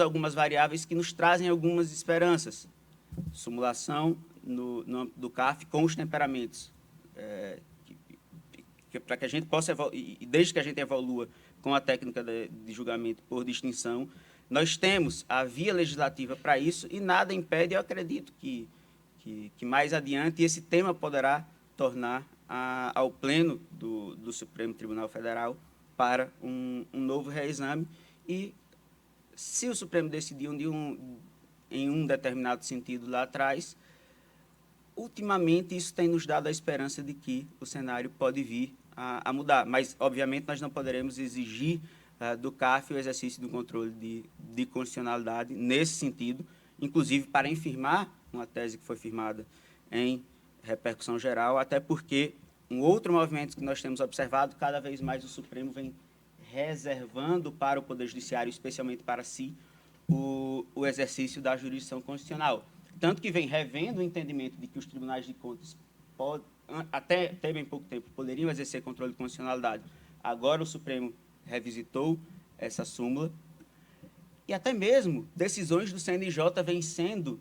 algumas variáveis que nos trazem algumas esperanças. Simulação no âmbito do CARF com os temperamentos, para que a gente possa, e desde que a gente evolua com a técnica de julgamento por distinção, nós temos a via legislativa para isso e nada impede, eu acredito, que mais adiante esse tema poderá tornar ao Pleno do Supremo Tribunal Federal para um novo reexame e, se o Supremo decidir em um determinado sentido lá atrás, ultimamente isso tem nos dado a esperança de que o cenário pode vir a mudar. Mas, obviamente, nós não poderemos exigir do CARF o exercício do controle de constitucionalidade nesse sentido, inclusive para infirmar uma tese que foi firmada em repercussão geral, até porque um outro movimento que nós temos observado, cada vez mais o Supremo vem reservando para o Poder Judiciário, especialmente para si, o exercício da jurisdição constitucional. Tanto que vem revendo o entendimento de que os tribunais de contas, até bem pouco tempo, poderiam exercer controle de constitucionalidade. Agora o Supremo revisitou essa súmula e até mesmo decisões do CNJ vêm sendo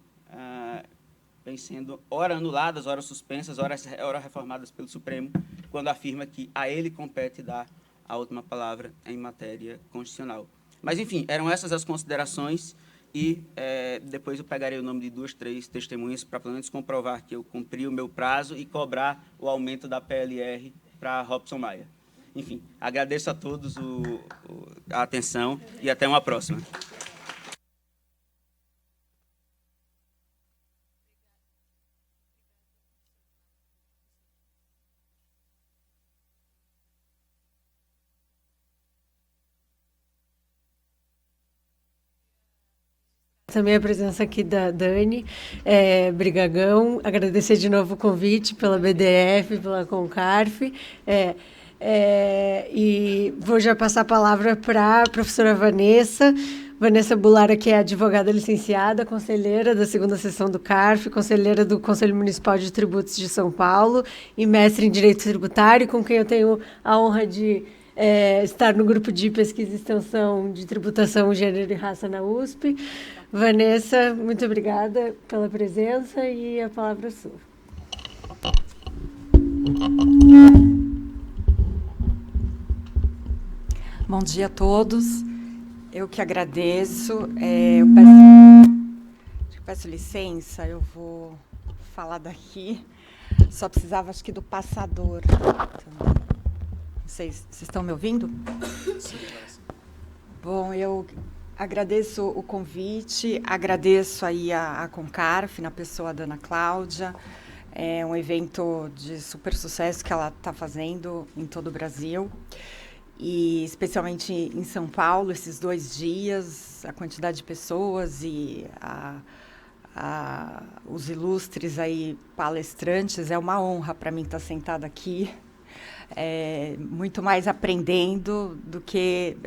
ora anuladas, ora suspensas, ora reformadas pelo Supremo, quando afirma que a ele compete dar a última palavra em matéria constitucional. Mas, enfim, eram essas as considerações e depois eu pegarei o nome de 2, 3 testemunhas para, pelo menos, comprovar que eu cumpri o meu prazo e cobrar o aumento da PLR para Robson Maia. Enfim, agradeço a todos a atenção e até uma próxima. Também a presença aqui da Dani Brigagão, agradecer de novo o convite pela BDF, pela Concarf, e vou já passar a palavra para a professora Vanessa Bulara, que é advogada licenciada, conselheira da segunda sessão do CARF, conselheira do Conselho Municipal de Tributos de São Paulo e mestre em Direito Tributário, com quem eu tenho a honra de estar no grupo de pesquisa e extensão de tributação, gênero e raça na USP. Vanessa, muito obrigada pela presença e a palavra é sua. Bom dia a todos. Eu que agradeço. Eu peço licença, eu vou falar daqui. Só precisava, acho que, do passador. Vocês estão me ouvindo? Sim. Bom, eu agradeço o convite, agradeço aí a Concarf, na pessoa da Ana Cláudia. É um evento de super sucesso que ela está fazendo em todo o Brasil. E especialmente em São Paulo, esses 2 dias, a quantidade de pessoas e os ilustres aí palestrantes, é uma honra para mim estar sentada aqui. Muito mais aprendendo do que,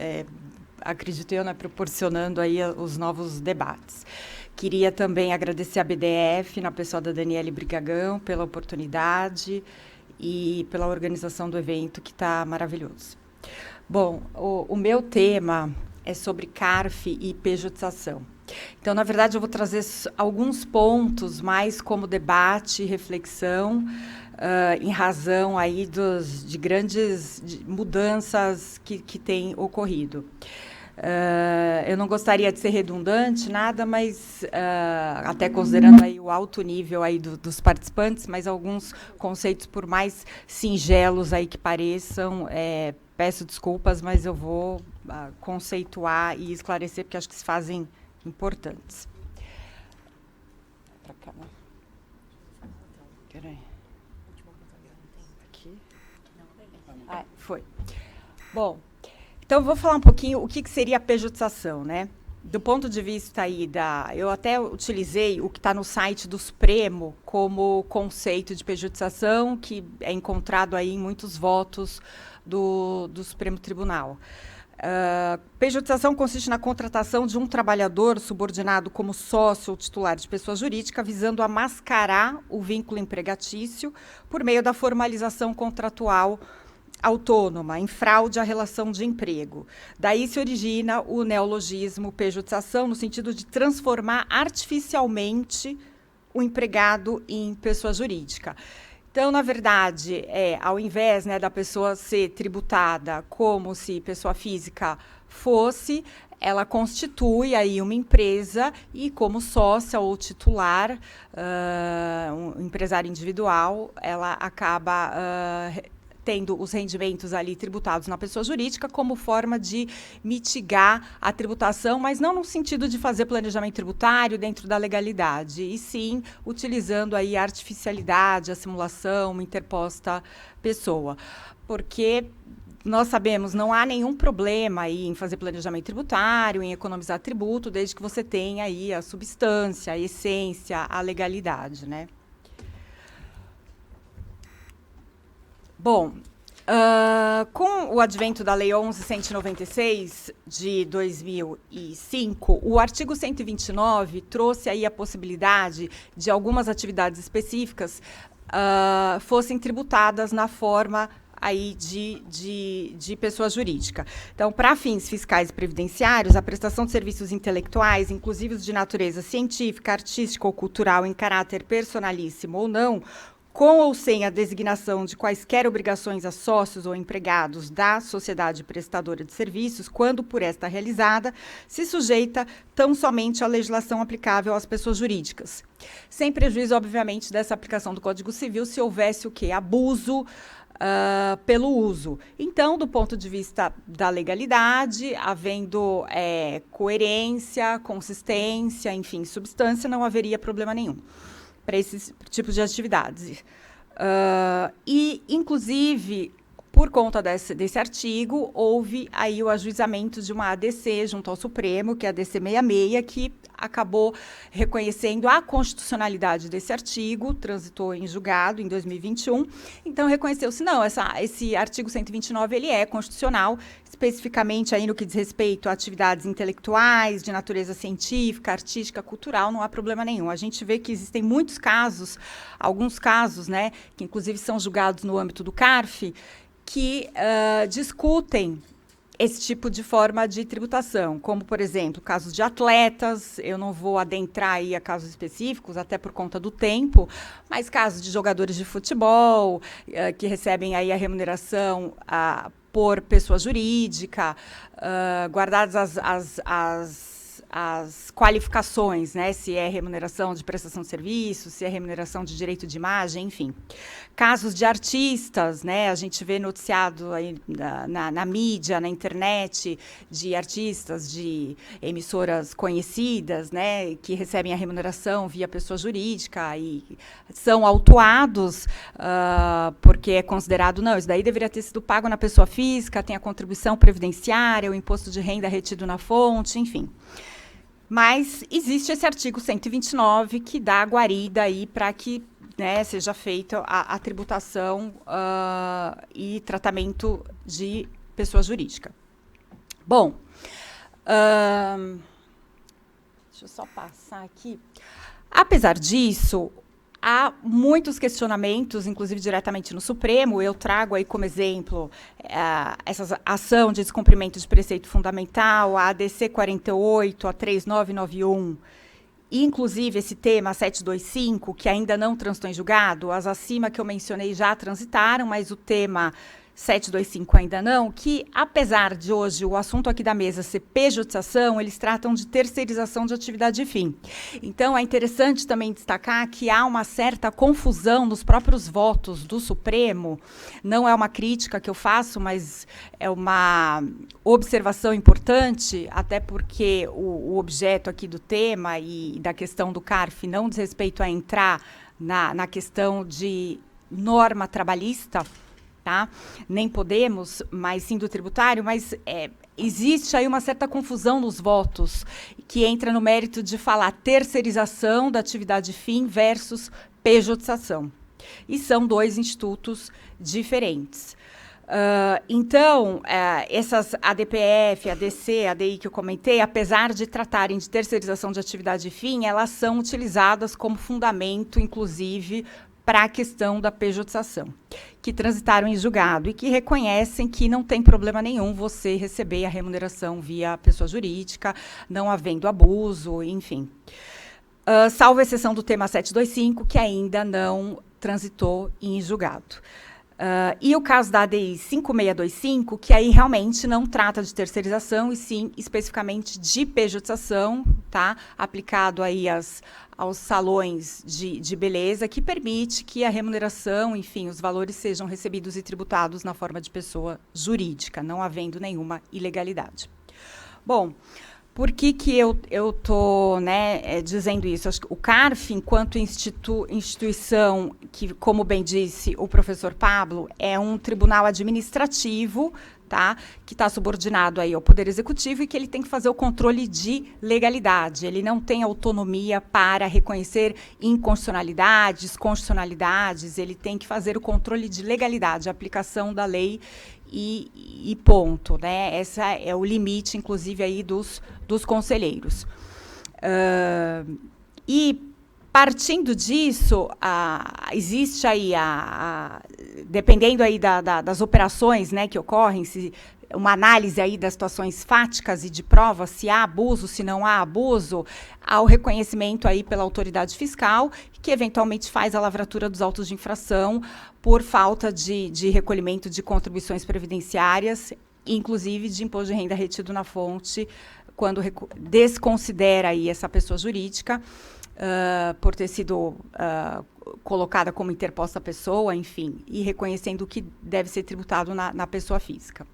acredito eu, proporcionando aí os novos debates. Queria também agradecer a BDF, na pessoa da Daniele Brigagão, pela oportunidade e pela organização do evento, que está maravilhoso. Bom, o meu tema é sobre CARF e pejotização. Então, na verdade, eu vou trazer alguns pontos mais como debate e reflexão, em razão aí de grandes mudanças que têm ocorrido. Eu não gostaria de ser redundante, nada, mas até considerando aí o alto nível aí dos participantes, mas alguns conceitos, por mais singelos aí que pareçam, peço desculpas, mas eu vou conceituar e esclarecer, porque acho que se fazem importantes. Para cá, né? Peraí. Aqui. Foi. Bom, então eu vou falar um pouquinho o que seria a pejotização, né? Do ponto de vista aí eu até utilizei o que está no site do Supremo como conceito de pejotização, que é encontrado aí em muitos votos do Supremo Tribunal. Pejotização consiste na contratação de um trabalhador subordinado como sócio ou titular de pessoa jurídica, visando a mascarar o vínculo empregatício por meio da formalização contratual autônoma, em fraude à relação de emprego. Daí se origina o neologismo pejotização, no sentido de transformar artificialmente o empregado em pessoa jurídica. Então, na verdade, ao invés, né, da pessoa ser tributada como se pessoa física fosse, ela constitui aí uma empresa e, como sócia ou titular, um empresário individual, ela acaba tendo os rendimentos ali tributados na pessoa jurídica como forma de mitigar a tributação, mas não no sentido de fazer planejamento tributário dentro da legalidade, e sim utilizando aí a artificialidade, a simulação, uma interposta pessoa. Porque nós sabemos, não há nenhum problema aí em fazer planejamento tributário, em economizar tributo, desde que você tenha aí a substância, a essência, a legalidade, né? Bom, com o advento da Lei 11.196 de 2005, o artigo 129 trouxe aí a possibilidade de algumas atividades específicas fossem tributadas na forma aí de pessoa jurídica. Então, para fins fiscais e previdenciários, a prestação de serviços intelectuais, inclusive os de natureza científica, artística ou cultural, em caráter personalíssimo ou não, com ou sem a designação de quaisquer obrigações a sócios ou empregados da sociedade prestadora de serviços, quando por esta realizada, se sujeita tão somente à legislação aplicável às pessoas jurídicas. Sem prejuízo, obviamente, dessa aplicação do Código Civil, se houvesse o quê? Abuso pelo uso. Então, do ponto de vista da legalidade, havendo coerência, consistência, enfim, substância, não haveria problema nenhum para esses tipos de atividades. E, inclusive, por conta desse artigo, houve aí o ajuizamento de uma ADC junto ao Supremo, que é a ADC 66, que acabou reconhecendo a constitucionalidade desse artigo, transitou em julgado em 2021. Então, reconheceu-se, não, esse artigo 129 ele é constitucional, especificamente aí no que diz respeito a atividades intelectuais, de natureza científica, artística, cultural, não há problema nenhum. A gente vê que existem muitos casos, alguns casos, né, que inclusive são julgados no âmbito do CARF, que discutem esse tipo de forma de tributação, como, por exemplo, casos de atletas. Eu não vou adentrar aí a casos específicos, até por conta do tempo, mas casos de jogadores de futebol, que recebem aí a remuneração por pessoa jurídica, guardadas as qualificações, né? Se é remuneração de prestação de serviço, se é remuneração de direito de imagem, enfim. Casos de artistas, né? A gente vê noticiado aí na mídia, na internet, de artistas de emissoras conhecidas, né? Que recebem a remuneração via pessoa jurídica e são autuados porque é considerado, não, isso daí deveria ter sido pago na pessoa física, tem a contribuição previdenciária, o imposto de renda retido na fonte, enfim. Mas existe esse artigo 129 que dá a guarida aí para que, né, seja feita a tributação e tratamento de pessoa jurídica. Bom, deixa eu só passar aqui. Apesar disso, há muitos questionamentos, inclusive diretamente no Supremo. Eu trago aí como exemplo essa ação de descumprimento de preceito fundamental, a ADC 48, a 3991, e inclusive esse tema 725, que ainda não transitou em julgado. As acima que eu mencionei já transitaram, mas o tema 725 ainda não, que apesar de hoje o assunto aqui da mesa ser pejotização, eles tratam de terceirização de atividade de fim. Então, é interessante também destacar que há uma certa confusão nos próprios votos do Supremo. Não é uma crítica que eu faço, mas é uma observação importante, até porque o objeto aqui do tema e da questão do CARF não diz respeito a entrar na questão de norma trabalhista, tá? Nem podemos, mas sim do tributário, mas existe aí uma certa confusão nos votos, que entra no mérito de falar terceirização da atividade fim versus pejotização. E são dois institutos diferentes. Então, essas ADPF, ADC, ADI que eu comentei, apesar de tratarem de terceirização de atividade fim, elas são utilizadas como fundamento, inclusive, para a questão da pejotização, que transitaram em julgado e que reconhecem que não tem problema nenhum você receber a remuneração via pessoa jurídica, não havendo abuso, enfim. Salvo exceção do tema 725, que ainda não transitou em julgado. E o caso da ADI 5625, que aí realmente não trata de terceirização, e sim especificamente de pejotização, tá? Aplicado aí aos salões de beleza, que permite que a remuneração, enfim, os valores sejam recebidos e tributados na forma de pessoa jurídica, não havendo nenhuma ilegalidade. Bom, por que eu estou dizendo isso? Acho que o CARF, enquanto instituição, que, como bem disse o professor Pablo, é um tribunal administrativo, tá, que está subordinado aí ao Poder Executivo e que ele tem que fazer o controle de legalidade. Ele não tem autonomia para reconhecer inconstitucionalidades, constitucionalidades, ele tem que fazer o controle de legalidade, a aplicação da lei e ponto, né? Esse é o limite, inclusive, aí dos conselheiros. E, partindo disso, existe aí, dependendo aí das operações, né, que ocorrem, uma análise aí das situações fáticas e de prova, se há abuso, se não há abuso, há o reconhecimento aí pela autoridade fiscal, que eventualmente faz a lavratura dos autos de infração por falta de recolhimento de contribuições previdenciárias, inclusive de imposto de renda retido na fonte, quando desconsidera aí essa pessoa jurídica, por ter sido colocada como interposta pessoa, enfim, e reconhecendo o que deve ser tributado na pessoa física.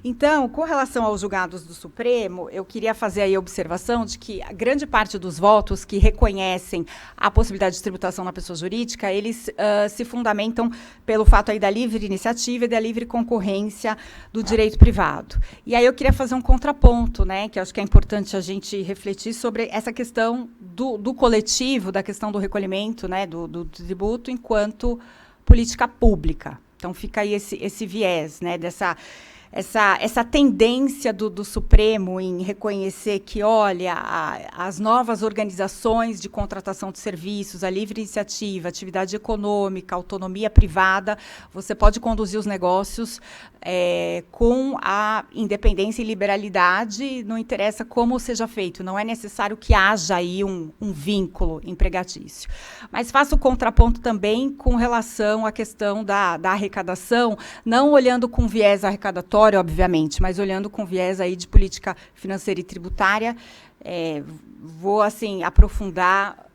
Então, com relação aos julgados do Supremo, eu queria fazer aí a observação de que a grande parte dos votos que reconhecem a possibilidade de tributação na pessoa jurídica, eles se fundamentam pelo fato aí da livre iniciativa e da livre concorrência do direito privado. E aí eu queria fazer um contraponto, né, que eu acho que é importante a gente refletir sobre essa questão do coletivo, da questão do recolhimento, né, do tributo enquanto política pública. Então, fica aí esse viés, né, essa tendência do Supremo em reconhecer que, olha, as novas organizações de contratação de serviços, a livre iniciativa, atividade econômica, autonomia privada, você pode conduzir os negócios com a independência e liberalidade, não interessa como seja feito, não é necessário que haja aí um vínculo empregatício. Mas faço o contraponto também com relação à questão da arrecadação, não olhando com viés arrecadatório, obviamente, mas olhando com viés aí de política financeira e tributária, vou assim aprofundar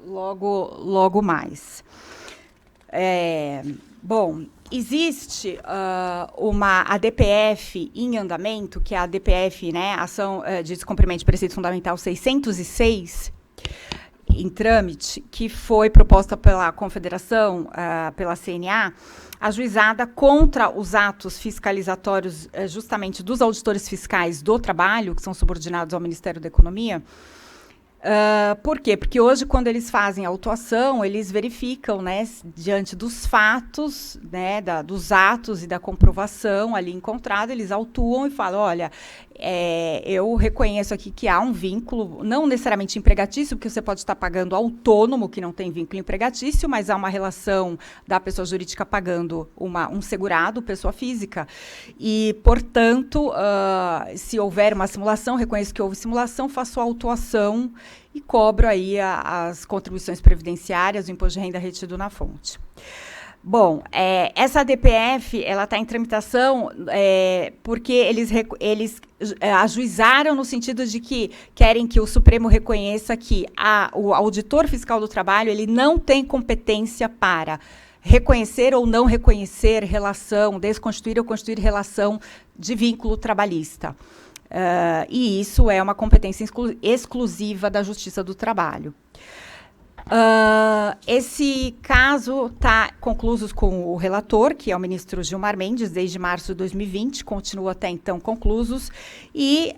logo mais. Bom, existe uma ADPF em andamento, que é a ADPF, né, Ação de Descumprimento de Preceito Fundamental 606, em trâmite, que foi proposta pela Confederação, pela CNA, ajuizada contra os atos fiscalizatórios justamente dos auditores fiscais do trabalho, que são subordinados ao Ministério da Economia. Por quê? Porque hoje, quando eles fazem a autuação, eles verificam, né, diante dos fatos, né, dos atos e da comprovação ali encontrada, eles autuam e falam, olha, eu reconheço aqui que há um vínculo, não necessariamente empregatício, porque você pode estar pagando autônomo, que não tem vínculo empregatício, mas há uma relação da pessoa jurídica pagando um segurado, pessoa física. E, portanto, se houver uma simulação, reconheço que houve simulação, faço a autuação e cobro aí as contribuições previdenciárias, o imposto de renda retido na fonte. Bom, essa ADPF, ela está em tramitação porque eles ajuizaram no sentido de que querem que o Supremo reconheça que o auditor fiscal do trabalho ele não tem competência para reconhecer ou não reconhecer relação, desconstituir ou constituir relação de vínculo trabalhista. E isso é uma competência exclusiva da Justiça do Trabalho. Esse caso está concluso com o relator, que é o ministro Gilmar Mendes, desde março de 2020, continua até então conclusos, e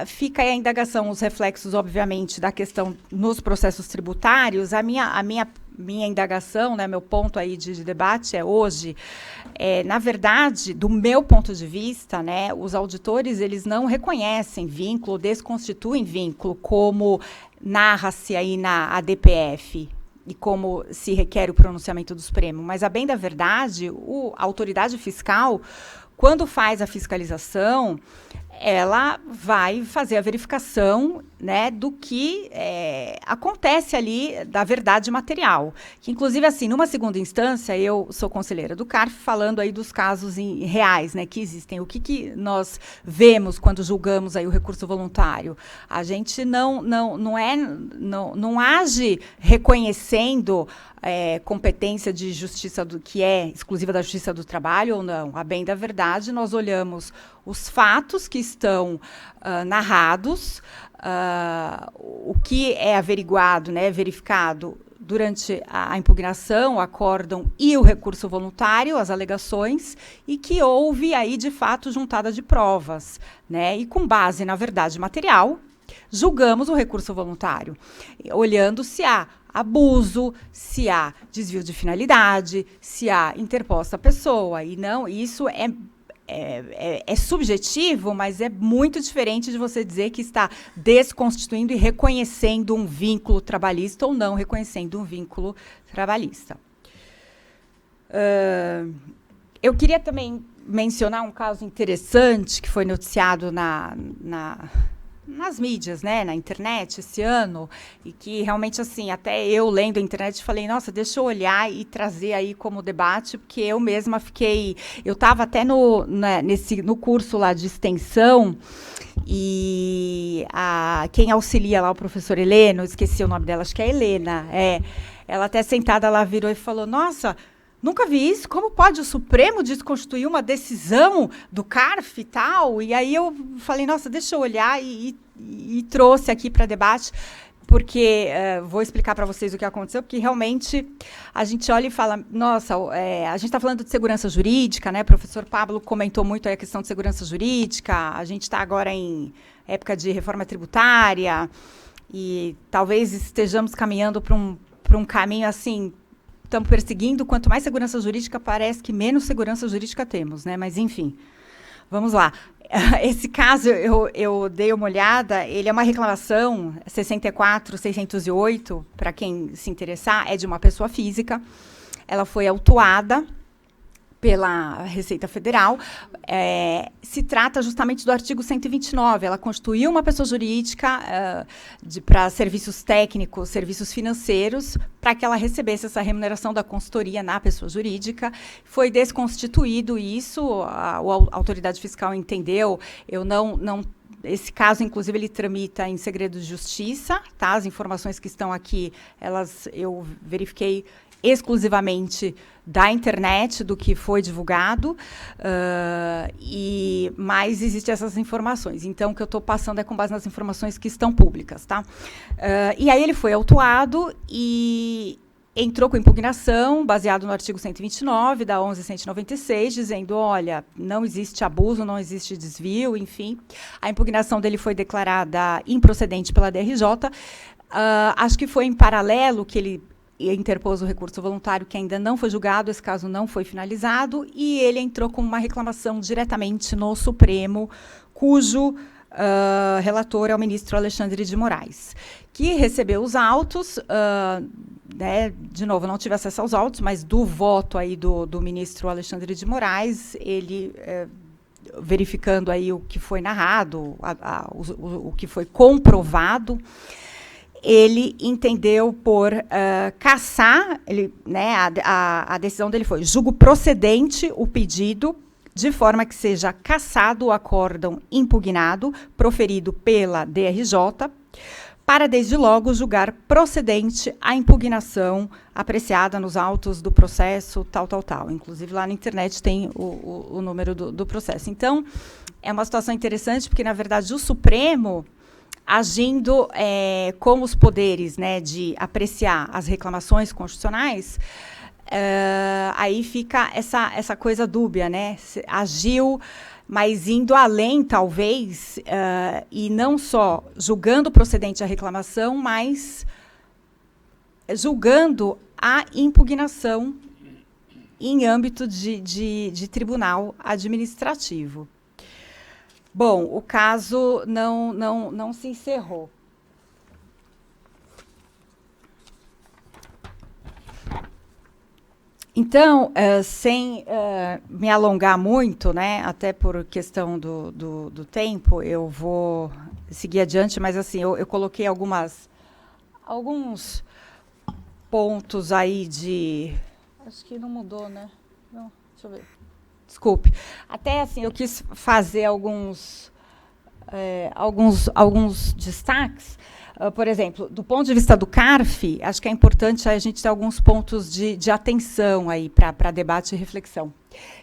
fica aí a indagação, os reflexos, obviamente, da questão nos processos tributários. A minha minha indagação, né, meu ponto aí de debate hoje, na verdade, do meu ponto de vista, né, os auditores eles não reconhecem vínculo, desconstituem vínculo, como narra-se aí na ADPF e como se requer o pronunciamento do Supremo. Mas, a bem da verdade, a autoridade fiscal, quando faz a fiscalização, ela vai fazer a verificação, né, do que acontece ali, da verdade material. Que, inclusive, assim, numa segunda instância, eu sou conselheira do CARF, falando aí dos casos reais, né, que existem. O que nós vemos quando julgamos aí o recurso voluntário? A gente não age reconhecendo competência de justiça que é exclusiva da Justiça do Trabalho ou não. A bem da verdade, nós olhamos os fatos que estão narrados, o que é averiguado, né, verificado durante a impugnação, o acórdão e o recurso voluntário, as alegações, e que houve aí, de fato, juntada de provas, né, e com base na verdade material, julgamos o recurso voluntário, olhando se há abuso, se há desvio de finalidade, se há interposta a pessoa. E não, isso é subjetivo, mas é muito diferente de você dizer que está desconstituindo e reconhecendo um vínculo trabalhista ou não reconhecendo um vínculo trabalhista. Eu queria também mencionar um caso interessante que foi noticiado nas mídias, né, na internet esse ano, e que realmente, assim, até eu lendo a internet falei, nossa, deixa eu olhar e trazer aí como debate, porque eu mesma eu estava até no curso lá de extensão, e quem auxilia lá, o professor Heleno, esqueci o nome dela, acho que é Helena, ela até sentada lá virou e falou, nossa, nunca vi isso, como pode o Supremo desconstituir uma decisão do CARF e tal? E aí eu falei, nossa, deixa eu olhar e trouxe aqui para debate, porque vou explicar para vocês o que aconteceu, porque realmente a gente olha e fala, nossa, a gente está falando de segurança jurídica, né? O professor Pablo comentou muito aí a questão de segurança jurídica, a gente está agora em época de reforma tributária e talvez estejamos caminhando para um caminho assim, estamos perseguindo, quanto mais segurança jurídica, parece que menos segurança jurídica temos, né? Mas, enfim, vamos lá. Esse caso, eu dei uma olhada, ele é uma reclamação 64.608, para quem se interessar, é de uma pessoa física. Ela foi autuada pela Receita Federal. Se trata justamente do artigo 129. Ela constituiu uma pessoa jurídica para serviços técnicos, serviços financeiros, para que ela recebesse essa remuneração da consultoria na pessoa jurídica. Foi desconstituído isso, a autoridade fiscal entendeu. Esse caso, inclusive, ele tramita em segredo de justiça, tá? As informações que estão aqui, eu verifiquei exclusivamente da internet, do que foi divulgado, mas existem essas informações. Então, o que eu estou passando é com base nas informações que estão públicas, tá? E aí ele foi autuado e entrou com impugnação, baseado no artigo 129 da 11.196, dizendo, olha, não existe abuso, não existe desvio, enfim. A impugnação dele foi declarada improcedente pela DRJ. Acho que foi em paralelo que ele interpôs o recurso voluntário, que ainda não foi julgado, esse caso não foi finalizado, e ele entrou com uma reclamação diretamente no Supremo, cujo relator é o ministro Alexandre de Moraes, que recebeu os autos, né, de novo, não tive acesso aos autos, mas do voto aí do ministro Alexandre de Moraes, ele, verificando aí o que foi narrado, o que foi comprovado, ele entendeu por cassar, né, a decisão dele foi, julgo procedente o pedido, de forma que seja cassado o acórdão impugnado, proferido pela DRJ, para, desde logo, julgar procedente a impugnação apreciada nos autos do processo, tal. Inclusive, lá na internet tem o número do processo. Então, é uma situação interessante, porque, na verdade, o Supremo, agindo com os poderes, né, de apreciar as reclamações constitucionais, aí fica essa coisa dúbia, né? Agiu, mas indo além, talvez, e não só julgando procedente a reclamação, mas julgando a impugnação em âmbito de tribunal administrativo. Bom, o caso não se encerrou. Então, sem me alongar muito, né, até por questão do tempo, eu vou seguir adiante, mas assim, eu coloquei alguns pontos aí de... Acho que não mudou, né? Não, deixa eu ver. Desculpe. Até assim, eu quis fazer alguns destaques. Por exemplo, do ponto de vista do CARF, acho que é importante a gente ter alguns pontos de atenção aí para debate e reflexão.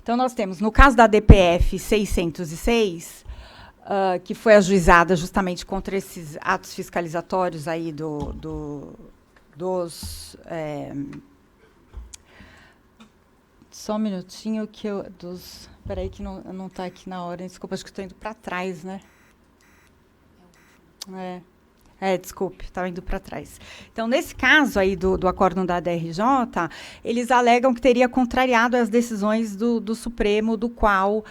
Então, nós temos, no caso da DPF 606, que foi ajuizada justamente contra esses atos fiscalizatórios aí dos... só um minutinho que eu... Espera aí que não está aqui na hora. Desculpa, acho que estou indo para trás, né? Desculpe, estava indo para trás. Então, nesse caso aí do acórdão da DRJ, eles alegam que teria contrariado as decisões do Supremo, do qual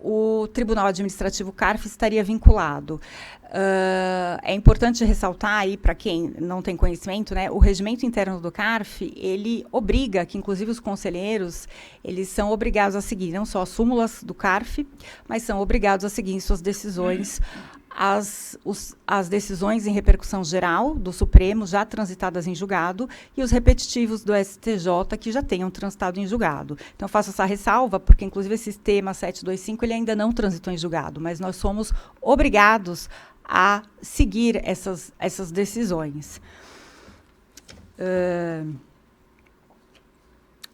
o Tribunal Administrativo CARF estaria vinculado. É importante ressaltar aí, para quem não tem conhecimento, né, o regimento interno do CARF, ele obriga que, inclusive, os conselheiros, eles são obrigados a seguir não só as súmulas do CARF, mas são obrigados a seguir em suas decisões as decisões em repercussão geral do Supremo já transitadas em julgado e os repetitivos do STJ que já tenham transitado em julgado. Então, faço essa ressalva, porque, inclusive, esse tema 725 ele ainda não transitou em julgado, mas nós somos obrigados a seguir essas decisões.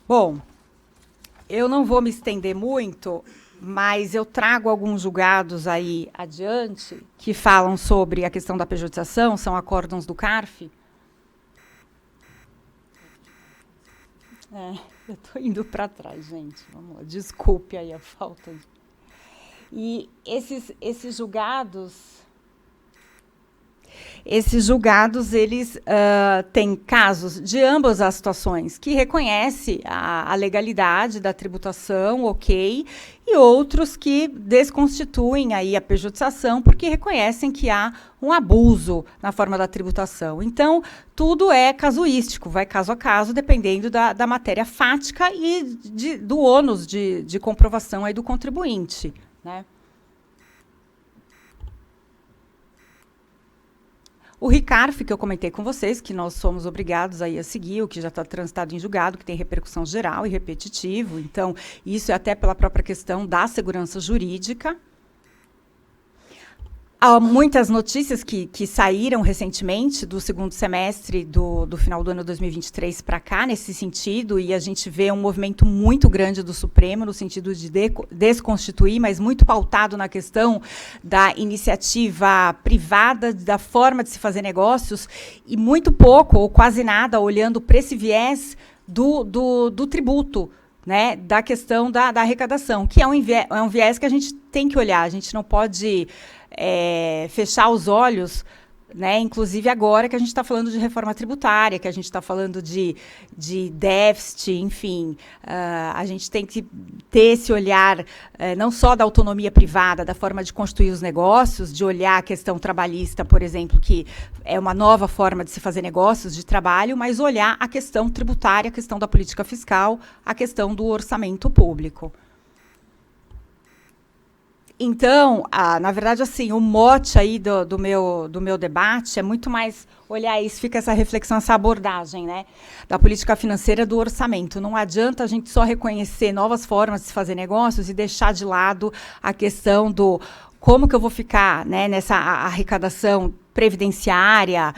Bom, eu não vou me estender muito, mas eu trago alguns julgados aí adiante que falam sobre a questão da pejotização, são acórdãos do CARF. Eu estou indo para trás, gente. Vamos lá. Desculpe aí a falta. E esses julgados... eles têm casos de ambas as situações, que reconhece a legalidade da tributação, ok, e outros que desconstituem aí a pejotização, porque reconhecem que há um abuso na forma da tributação. Então, tudo é casuístico, vai caso a caso, dependendo da matéria fática e do ônus de comprovação aí do contribuinte, né? O RICARF, que eu comentei com vocês, que nós somos obrigados aí a seguir, o que já está transitado em julgado, que tem repercussão geral e repetitivo. Então, isso é até pela própria questão da segurança jurídica. Há muitas notícias que saíram recentemente do segundo semestre do final do ano 2023 para cá, nesse sentido, e a gente vê um movimento muito grande do Supremo, no sentido de desconstituir, mas muito pautado na questão da iniciativa privada, da forma de se fazer negócios, e muito pouco, ou quase nada, olhando para esse viés do tributo, né, da questão da arrecadação, que é um viés que a gente tem que olhar, a gente não pode... fechar os olhos, né? Inclusive agora que a gente está falando de reforma tributária, que a gente está falando de déficit, enfim, a gente tem que ter esse olhar não só da autonomia privada, da forma de constituir os negócios, de olhar a questão trabalhista, por exemplo, que é uma nova forma de se fazer negócios de trabalho, mas olhar a questão tributária, a questão da política fiscal, a questão do orçamento público. Então, na verdade, assim, o mote aí do meu debate é muito mais olhar isso, fica essa reflexão, essa abordagem, né, da política financeira do orçamento. Não adianta a gente só reconhecer novas formas de se fazer negócios e deixar de lado a questão do como que eu vou ficar, né, nessa arrecadação previdenciária,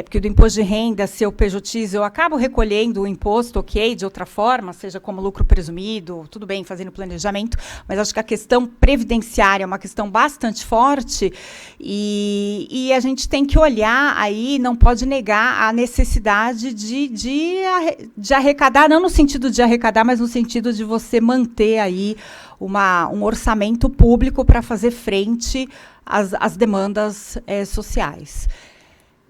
porque do imposto de renda, se eu pejotizo, eu acabo recolhendo o imposto, ok, de outra forma, seja como lucro presumido, tudo bem, fazendo planejamento, mas acho que a questão previdenciária é uma questão bastante forte e a gente tem que olhar aí, não pode negar a necessidade de arrecadar, não no sentido de arrecadar, mas no sentido de você manter aí um orçamento público para fazer frente às demandas sociais.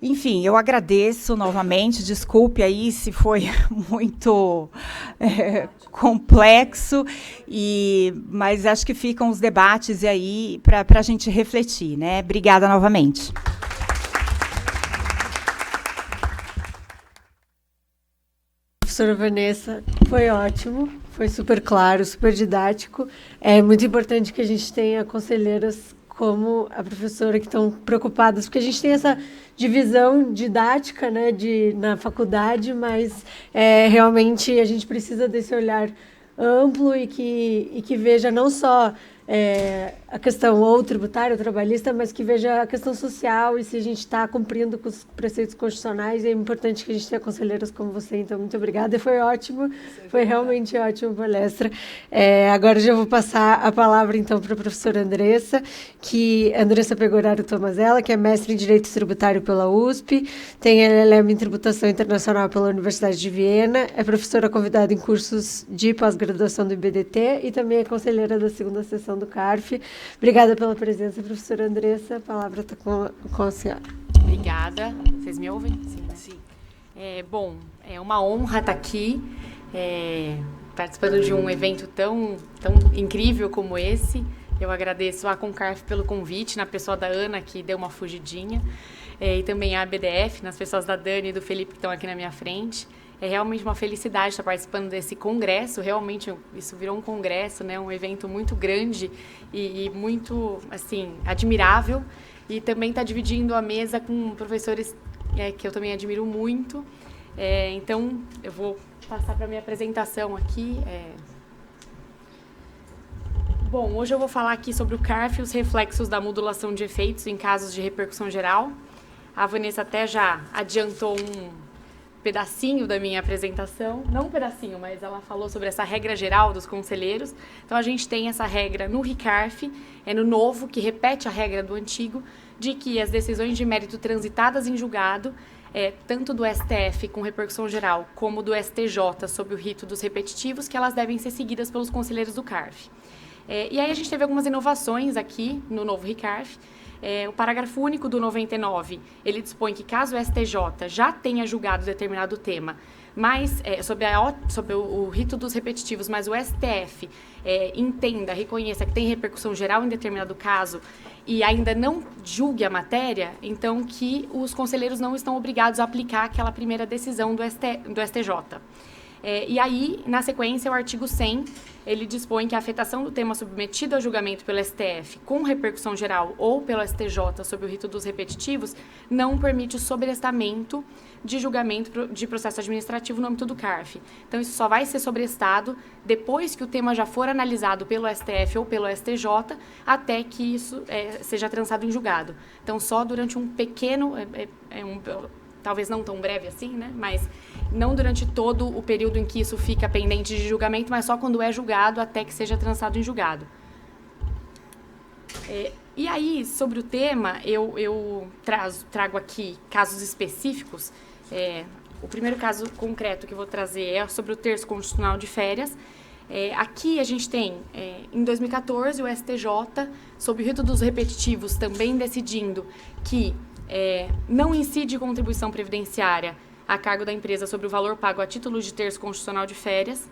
Enfim, eu agradeço novamente, desculpe aí se foi muito complexo, mas acho que ficam os debates aí para a gente refletir, né? Obrigada novamente. Professora Vanessa, foi ótimo, foi super claro, super didático. É muito importante que a gente tenha conselheiras como a professora que estão preocupadas, porque a gente tem essa divisão didática, né, na faculdade, mas realmente a gente precisa desse olhar amplo e que veja não só a questão ou tributária ou trabalhista, mas que veja a questão social e se a gente está cumprindo com os preceitos constitucionais. E é importante que a gente tenha conselheiras como você. Então, muito obrigada. E foi ótimo, foi realmente ótima a palestra. Agora já vou passar a palavra, então, para a professora Andressa, Andressa Pegoraro Tomazella, que é mestre em Direito Tributário pela USP, tem LLM em Tributação Internacional pela Universidade de Viena, é professora convidada em cursos de pós-graduação do IBDT e também é conselheira da segunda sessão do CARF. Obrigada pela presença, professora Andressa. A palavra está com a senhora. Obrigada. Vocês me ouvem? Sim. Bom, é uma honra estar aqui, participando de um evento tão incrível como esse. Eu agradeço à Concarf pelo convite, na pessoa da Ana, que deu uma fugidinha, e também à ABDF, nas pessoas da Dani e do Felipe, que estão aqui na minha frente. É realmente uma felicidade estar participando desse congresso. Realmente, isso virou um congresso, né? Um evento muito grande e muito, assim, admirável. E também está dividindo a mesa com professores que eu também admiro muito. Então, eu vou passar para a minha apresentação aqui. Bom, hoje eu vou falar aqui sobre o CARF e os reflexos da modulação de efeitos em casos de repercussão geral. A Vanessa até já adiantou um pedacinho da minha apresentação, não um pedacinho, mas ela falou sobre essa regra geral dos conselheiros. Então, a gente tem essa regra no RICARF, no novo, que repete a regra do antigo, de que as decisões de mérito transitadas em julgado, tanto do STF com repercussão geral, como do STJ sob o rito dos repetitivos, que elas devem ser seguidas pelos conselheiros do CARF. E aí a gente teve algumas inovações aqui no novo RICARF. O parágrafo único do 99, ele dispõe que caso o STJ já tenha julgado determinado tema, mas sobre o rito dos repetitivos, mas o STF entenda, reconheça que tem repercussão geral em determinado caso e ainda não julgue a matéria, então que os conselheiros não estão obrigados a aplicar aquela primeira decisão do STJ. E aí, na sequência, o artigo 100, ele dispõe que a afetação do tema submetido a julgamento pelo STF com repercussão geral ou pelo STJ sob o rito dos repetitivos não permite o sobrestamento de julgamento de processo administrativo no âmbito do CARF. Então, isso só vai ser sobrestado depois que o tema já for analisado pelo STF ou pelo STJ, até que isso seja transado em julgado. Então, só durante um pequeno, talvez não tão breve assim, né? Mas não durante todo o período em que isso fica pendente de julgamento, mas só quando é julgado até que seja transado em julgado. E aí, sobre o tema, eu trago aqui casos específicos. O primeiro caso concreto que eu vou trazer é sobre o terço constitucional de férias. Aqui a gente tem, em 2014, o STJ, sob o rito dos repetitivos, também decidindo que não incide contribuição previdenciária a cargo da empresa sobre o valor pago a título de terço constitucional de férias.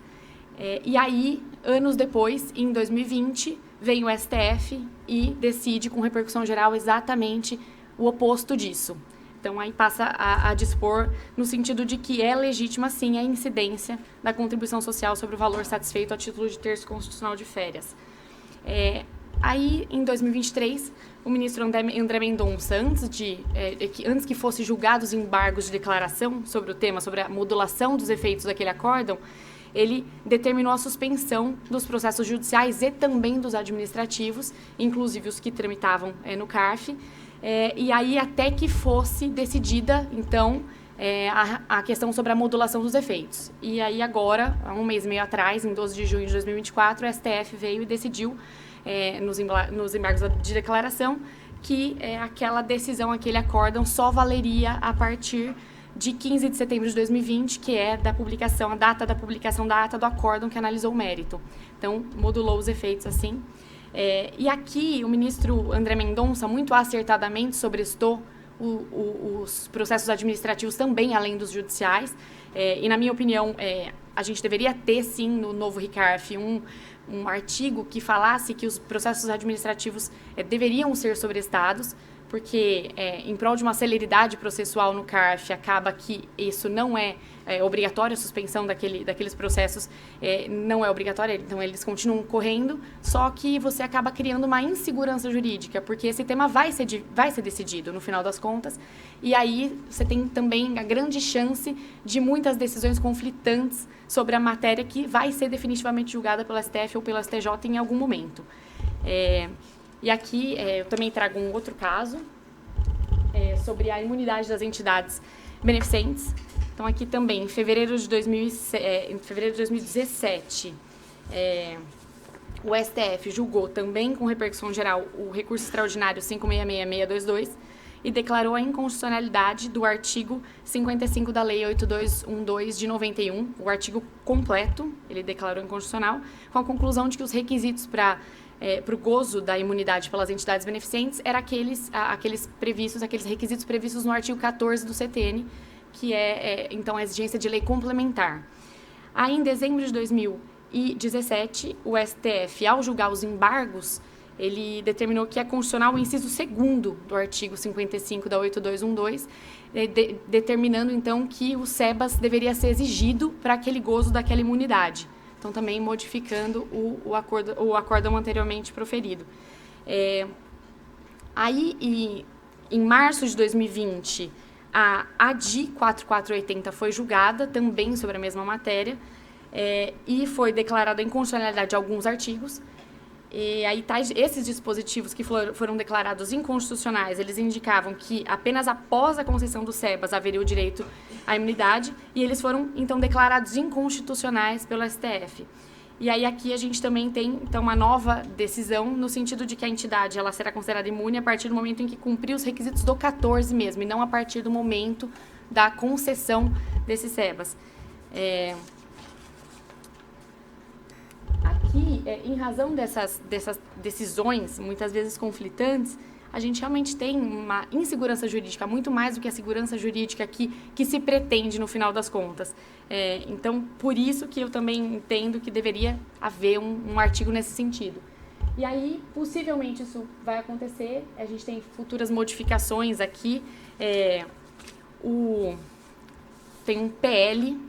E aí, anos depois, em 2020, vem o STF e decide com repercussão geral exatamente o oposto disso. Então, aí passa a dispor no sentido de que é legítima, sim, a incidência da contribuição social sobre o valor satisfeito a título de terço constitucional de férias. Aí, em 2023, o ministro André Mendonça, antes que fossem julgados os embargos de declaração sobre o tema, sobre a modulação dos efeitos daquele acórdão, ele determinou a suspensão dos processos judiciais e também dos administrativos, inclusive os que tramitavam no CARF, e aí até que fosse decidida, então, a questão sobre a modulação dos efeitos. E aí agora, há um mês e meio atrás, em 12 de junho de 2024, o STF veio e decidiu, nos embargos de declaração, que aquela decisão, aquele acórdão só valeria a partir de 15 de setembro de 2020, que é a data da publicação da ata do acórdão que analisou o mérito. Então, modulou os efeitos assim. E aqui, o ministro André Mendonça, muito acertadamente, sobrestou os processos administrativos também, além dos judiciais. E, na minha opinião, a gente deveria ter, sim, no novo RICARF, um artigo que falasse que os processos administrativos deveriam ser sobrestados, porque, em prol de uma celeridade processual no CARF, acaba que isso não é obrigatório, a suspensão daqueles processos não é obrigatória, então eles continuam correndo, só que você acaba criando uma insegurança jurídica, porque esse tema vai ser decidido, no final das contas, e aí você tem também a grande chance de muitas decisões conflitantes sobre a matéria que vai ser definitivamente julgada pelo STF ou pelo STJ em algum momento. E aqui eu também trago um outro caso sobre a imunidade das entidades beneficentes. Então, aqui também, em fevereiro de 2017, o STF julgou também com repercussão geral o recurso extraordinário 566622 e declarou a inconstitucionalidade do artigo 55 da Lei 8212 de 91, o artigo completo, ele declarou inconstitucional, com a conclusão de que os requisitos para o gozo da imunidade pelas entidades beneficentes eram aqueles requisitos previstos no artigo 14 do CTN, que então, a exigência de lei complementar. Aí, em dezembro de 2017, o STF, ao julgar os embargos, ele determinou que é constitucional o inciso 2º do artigo 55 da 8212, determinando, então, que o SEBAS deveria ser exigido para aquele gozo daquela imunidade. Então, também modificando o acórdão anteriormente proferido. Aí, em março de 2020, a ADI 4480 foi julgada, também sobre a mesma matéria, e foi declarada a inconstitucionalidade de alguns artigos. E aí, esses dispositivos que foram declarados inconstitucionais, eles indicavam que apenas após a concessão do SEBAS haveria o direito à imunidade, e eles foram, então, declarados inconstitucionais pelo STF. E aí, aqui a gente também tem, então, uma nova decisão, no sentido de que a entidade ela será considerada imune a partir do momento em que cumprir os requisitos do 14 mesmo, e não a partir do momento da concessão desse SEBAS. Aqui, em razão dessas decisões, muitas vezes conflitantes, a gente realmente tem uma insegurança jurídica, muito mais do que a segurança jurídica que se pretende no final das contas. Então, por isso que eu também entendo que deveria haver um artigo nesse sentido. E aí, possivelmente, isso vai acontecer. A gente tem futuras modificações aqui. Tem um PL,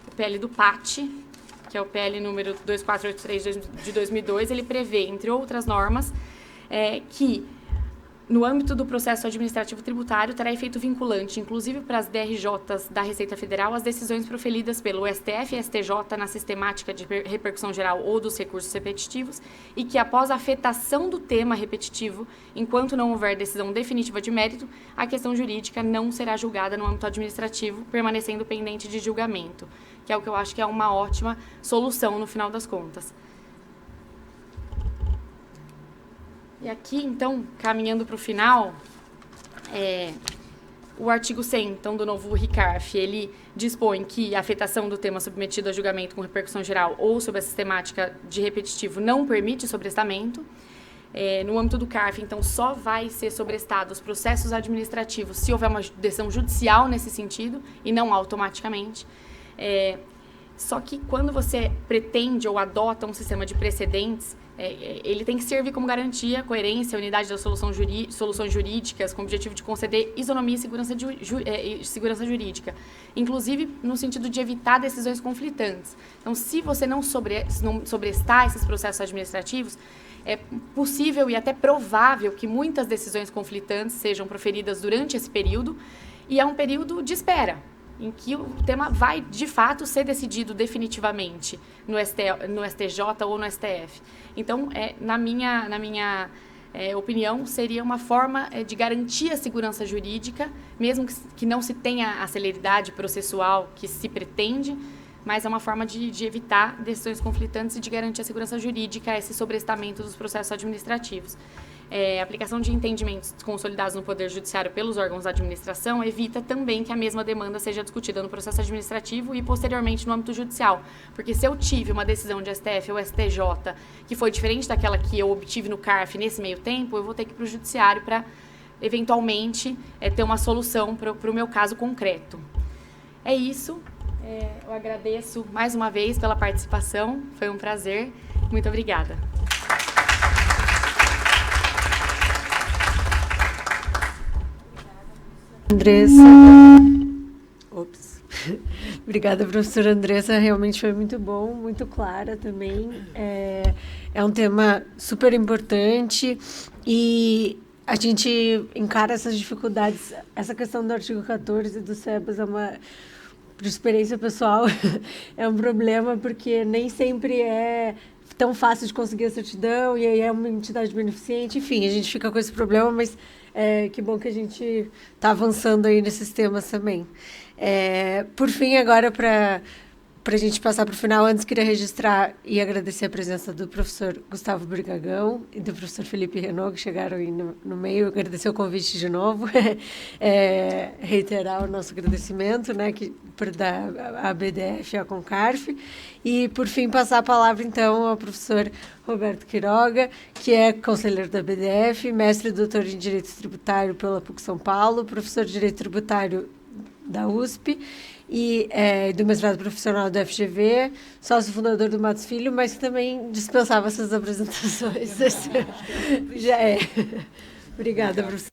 o PL do PAT, que é o PL número 2483 de 2002, ele prevê, entre outras normas, que, no âmbito do processo administrativo tributário, terá efeito vinculante, inclusive para as DRJs da Receita Federal, as decisões proferidas pelo STF e STJ na sistemática de repercussão geral ou dos recursos repetitivos, e que, após a afetação do tema repetitivo, enquanto não houver decisão definitiva de mérito, a questão jurídica não será julgada no âmbito administrativo, permanecendo pendente de julgamento, que é o que eu acho que é uma ótima solução no final das contas. E aqui, então, caminhando para o final, o artigo 100, então, do novo RICARF, ele dispõe que a afetação do tema submetido a julgamento com repercussão geral ou sobre a sistemática de repetitivo não permite sobrestamento. No âmbito do CARF, então, só vai ser sobrestado os processos administrativos se houver uma decisão judicial nesse sentido e não automaticamente. Só que quando você pretende ou adota um sistema de precedentes, ele tem que servir como garantia, coerência, unidade das soluções jurídicas, com o objetivo de conceder isonomia e segurança jurídica, inclusive no sentido de evitar decisões conflitantes. Então, se você não sobrestar esses processos administrativos, é possível e até provável que muitas decisões conflitantes sejam proferidas durante esse período, e é um período de espera, em que o tema vai, de fato, ser decidido definitivamente no STJ ou no STF. Então, na minha opinião, seria uma forma de garantir a segurança jurídica, mesmo que não se tenha a celeridade processual que se pretende, mas é uma forma de evitar decisões conflitantes e de garantir a segurança jurídica, esse sobrestamento dos processos administrativos. A aplicação de entendimentos consolidados no Poder Judiciário pelos órgãos da administração evita também que a mesma demanda seja discutida no processo administrativo e, posteriormente, no âmbito judicial. Porque se eu tive uma decisão de STF ou STJ que foi diferente daquela que eu obtive no CARF nesse meio tempo, eu vou ter que ir para o judiciário para eventualmente, ter uma solução para o meu caso concreto. É isso. Eu agradeço mais uma vez pela participação. Foi um prazer. Muito obrigada. Andressa. Ops. Obrigada, professora Andressa. Realmente foi muito bom, muito clara também. É um tema super importante e a gente encara essas dificuldades. Essa questão do artigo 14 do SEBAS é uma, por experiência pessoal, é um problema porque nem sempre é tão fácil de conseguir a certidão e aí é uma entidade beneficente. Enfim, a gente fica com esse problema, mas que bom que a gente está avançando aí nesses temas também. Por fim, agora, para a gente passar para o final, antes queria registrar e agradecer a presença do professor Gustavo Brigagão e do professor Felipe Renaud, que chegaram aí no meio, agradecer o convite de novo, reiterar o nosso agradecimento, né, da BDF e a Concarf, e, por fim, passar a palavra, então, ao professor Roberto Quiroga, que é conselheiro da BDF, mestre e doutor em Direito Tributário pela PUC São Paulo, professor de Direito Tributário da USP, e do mestrado profissional da FGV, sócio fundador do Matos Filho, mas que também dispensava essas apresentações. Já é. Obrigada, professor.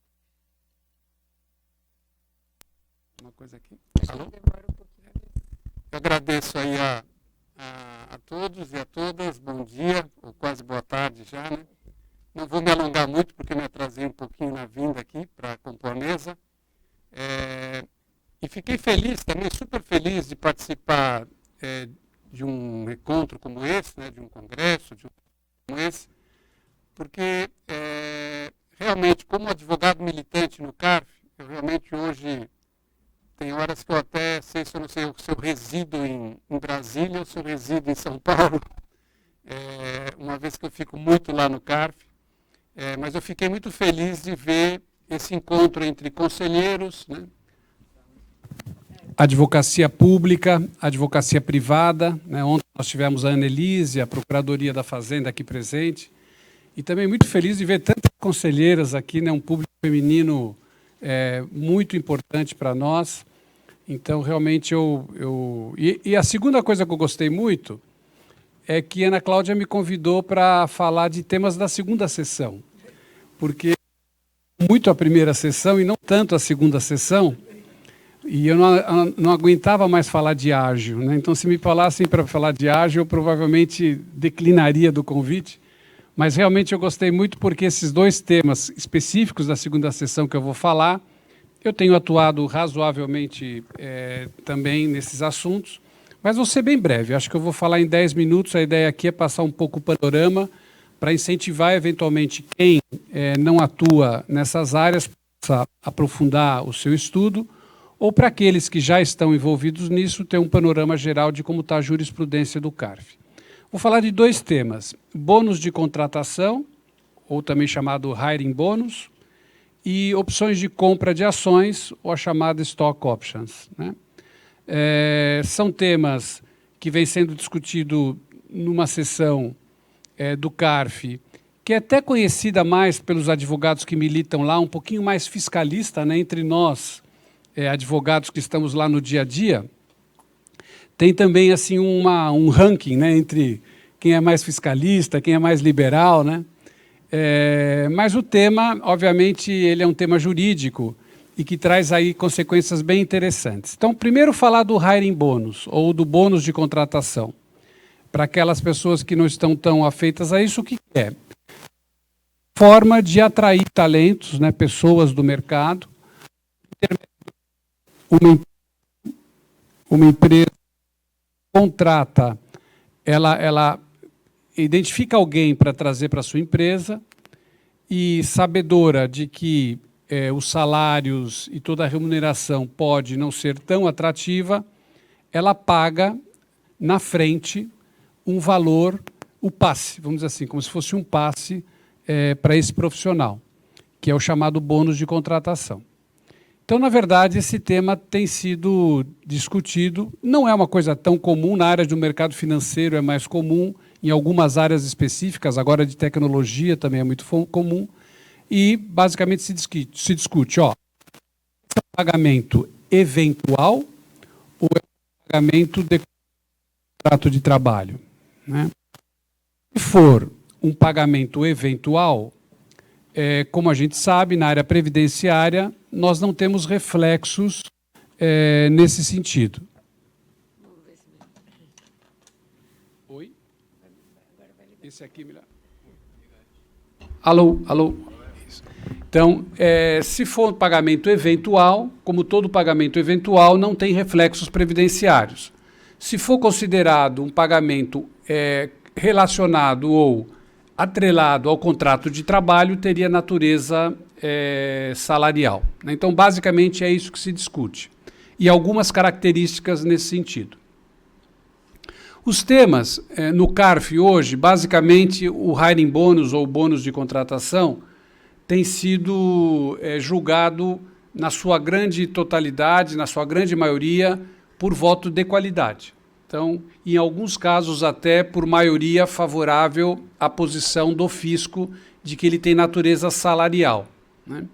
Uma coisa aqui. Alô? Eu agradeço aí a todos e a todas. Bom dia, ou quase boa tarde já, né? Não vou me alongar muito, porque me atrasei um pouquinho na vinda aqui para compor a mesa. E fiquei feliz, também super feliz de participar de um encontro como esse, né, de um congresso como esse, porque realmente, como advogado militante no CARF, eu realmente hoje, tem horas que eu até sei se eu não sei se eu resido em Brasília ou se eu resido em São Paulo, uma vez que eu fico muito lá no CARF, mas eu fiquei muito feliz de ver esse encontro entre conselheiros, né, advocacia pública, advocacia privada, né? Ontem nós tivemos a Annelise, a Procuradoria da Fazenda aqui presente, e também muito feliz de ver tantas conselheiras aqui, né? Um público feminino muito importante para nós. Então, realmente, E a segunda coisa que eu gostei muito é que a Ana Cláudia me convidou para falar de temas da segunda sessão, porque muito a primeira sessão e não tanto a segunda sessão, e eu não aguentava mais falar de ágil, né? Então, se me falassem para falar de ágil, eu provavelmente declinaria do convite. Mas realmente eu gostei muito porque esses dois temas específicos da segunda sessão que eu vou falar, eu tenho atuado razoavelmente também nesses assuntos, mas vou ser bem breve. Acho que eu vou falar em 10 minutos. A ideia aqui é passar um pouco o panorama para incentivar, eventualmente, quem não atua nessas áreas a aprofundar o seu estudo, ou para aqueles que já estão envolvidos nisso, ter um panorama geral de como está a jurisprudência do CARF. Vou falar de dois temas: bônus de contratação, ou também chamado hiring bônus, e opções de compra de ações, ou a chamada stock options, né? São temas que vêm sendo discutidos numa sessão do CARF, que é até conhecida mais pelos advogados que militam lá, um pouquinho mais fiscalista, né, entre nós, advogados que estamos lá no dia a dia. Tem também assim um ranking, né, entre quem é mais fiscalista, quem é mais liberal, né? Mas o tema, obviamente, ele é um tema jurídico e que traz aí consequências bem interessantes. Então, primeiro falar do hiring bônus, ou do bônus de contratação. Para aquelas pessoas que não estão tão afeitas a isso, o que é? Forma de atrair talentos, né, pessoas do mercado. Uma empresa contrata, ela identifica alguém para trazer para a sua empresa e, sabedora de que os salários e toda a remuneração pode não ser tão atrativa, ela paga na frente um valor, o passe, vamos dizer assim, como se fosse um passe para esse profissional, que é o chamado bônus de contratação. Então, na verdade, esse tema tem sido discutido, não é uma coisa tão comum, na área do mercado financeiro é mais comum, em algumas áreas específicas, agora de tecnologia também é muito comum, e basicamente se discute, ó, é um pagamento eventual ou é um pagamento de contrato de trabalho, né? Se for um pagamento eventual, como a gente sabe, na área previdenciária, nós não temos reflexos nesse sentido. Oi? Esse aqui, melhor. Alô, alô. Então, se for um pagamento eventual, como todo pagamento eventual, não tem reflexos previdenciários. Se for considerado um pagamento relacionado ou atrelado ao contrato de trabalho, teria natureza salarial. Então, basicamente, é isso que se discute. E algumas características nesse sentido. Os temas no CARF hoje, basicamente, o hiring bônus ou bônus de contratação tem sido julgado na sua grande totalidade, na sua grande maioria, por voto de qualidade. Então, em alguns casos, até por maioria favorável à posição do fisco de que ele tem natureza salarial, né?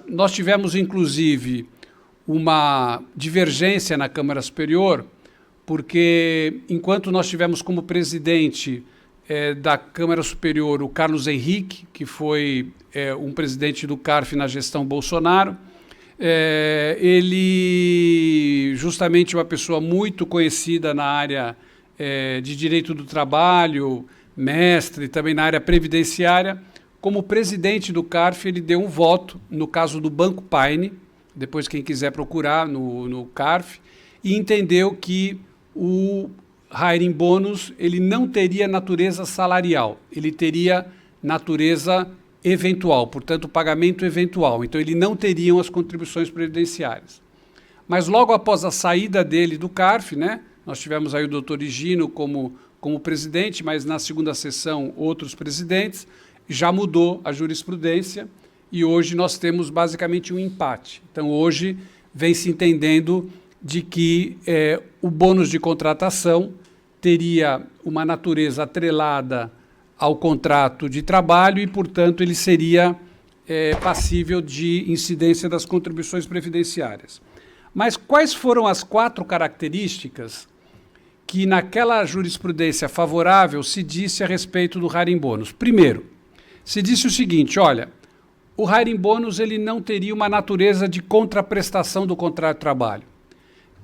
Nós tivemos, inclusive, uma divergência na Câmara Superior, porque, enquanto nós tivemos como presidente da Câmara Superior o Carlos Henrique, que foi um presidente do CARF na gestão Bolsonaro, ele, justamente uma pessoa muito conhecida na área de direito do trabalho, mestre, também na área previdenciária, como presidente do CARF, ele deu um voto no caso do Banco Paine, depois quem quiser procurar no CARF, e entendeu que o hiring bônus ele não teria natureza salarial, ele teria natureza eventual, portanto, pagamento eventual. Então, ele não teriam as contribuições previdenciárias. Mas logo após a saída dele do CARF, né, nós tivemos aí o doutor Higino como presidente, mas na segunda sessão outros presidentes, já mudou a jurisprudência e hoje nós temos basicamente um empate. Então, hoje vem se entendendo de que o bônus de contratação teria uma natureza atrelada ao contrato de trabalho e, portanto, ele seria passível de incidência das contribuições previdenciárias. Mas quais foram as 4 características que, naquela jurisprudência favorável, se disse a respeito do hiring bônus? Primeiro, se disse o seguinte, olha, o hiring bônus ele não teria uma natureza de contraprestação do contrato de trabalho,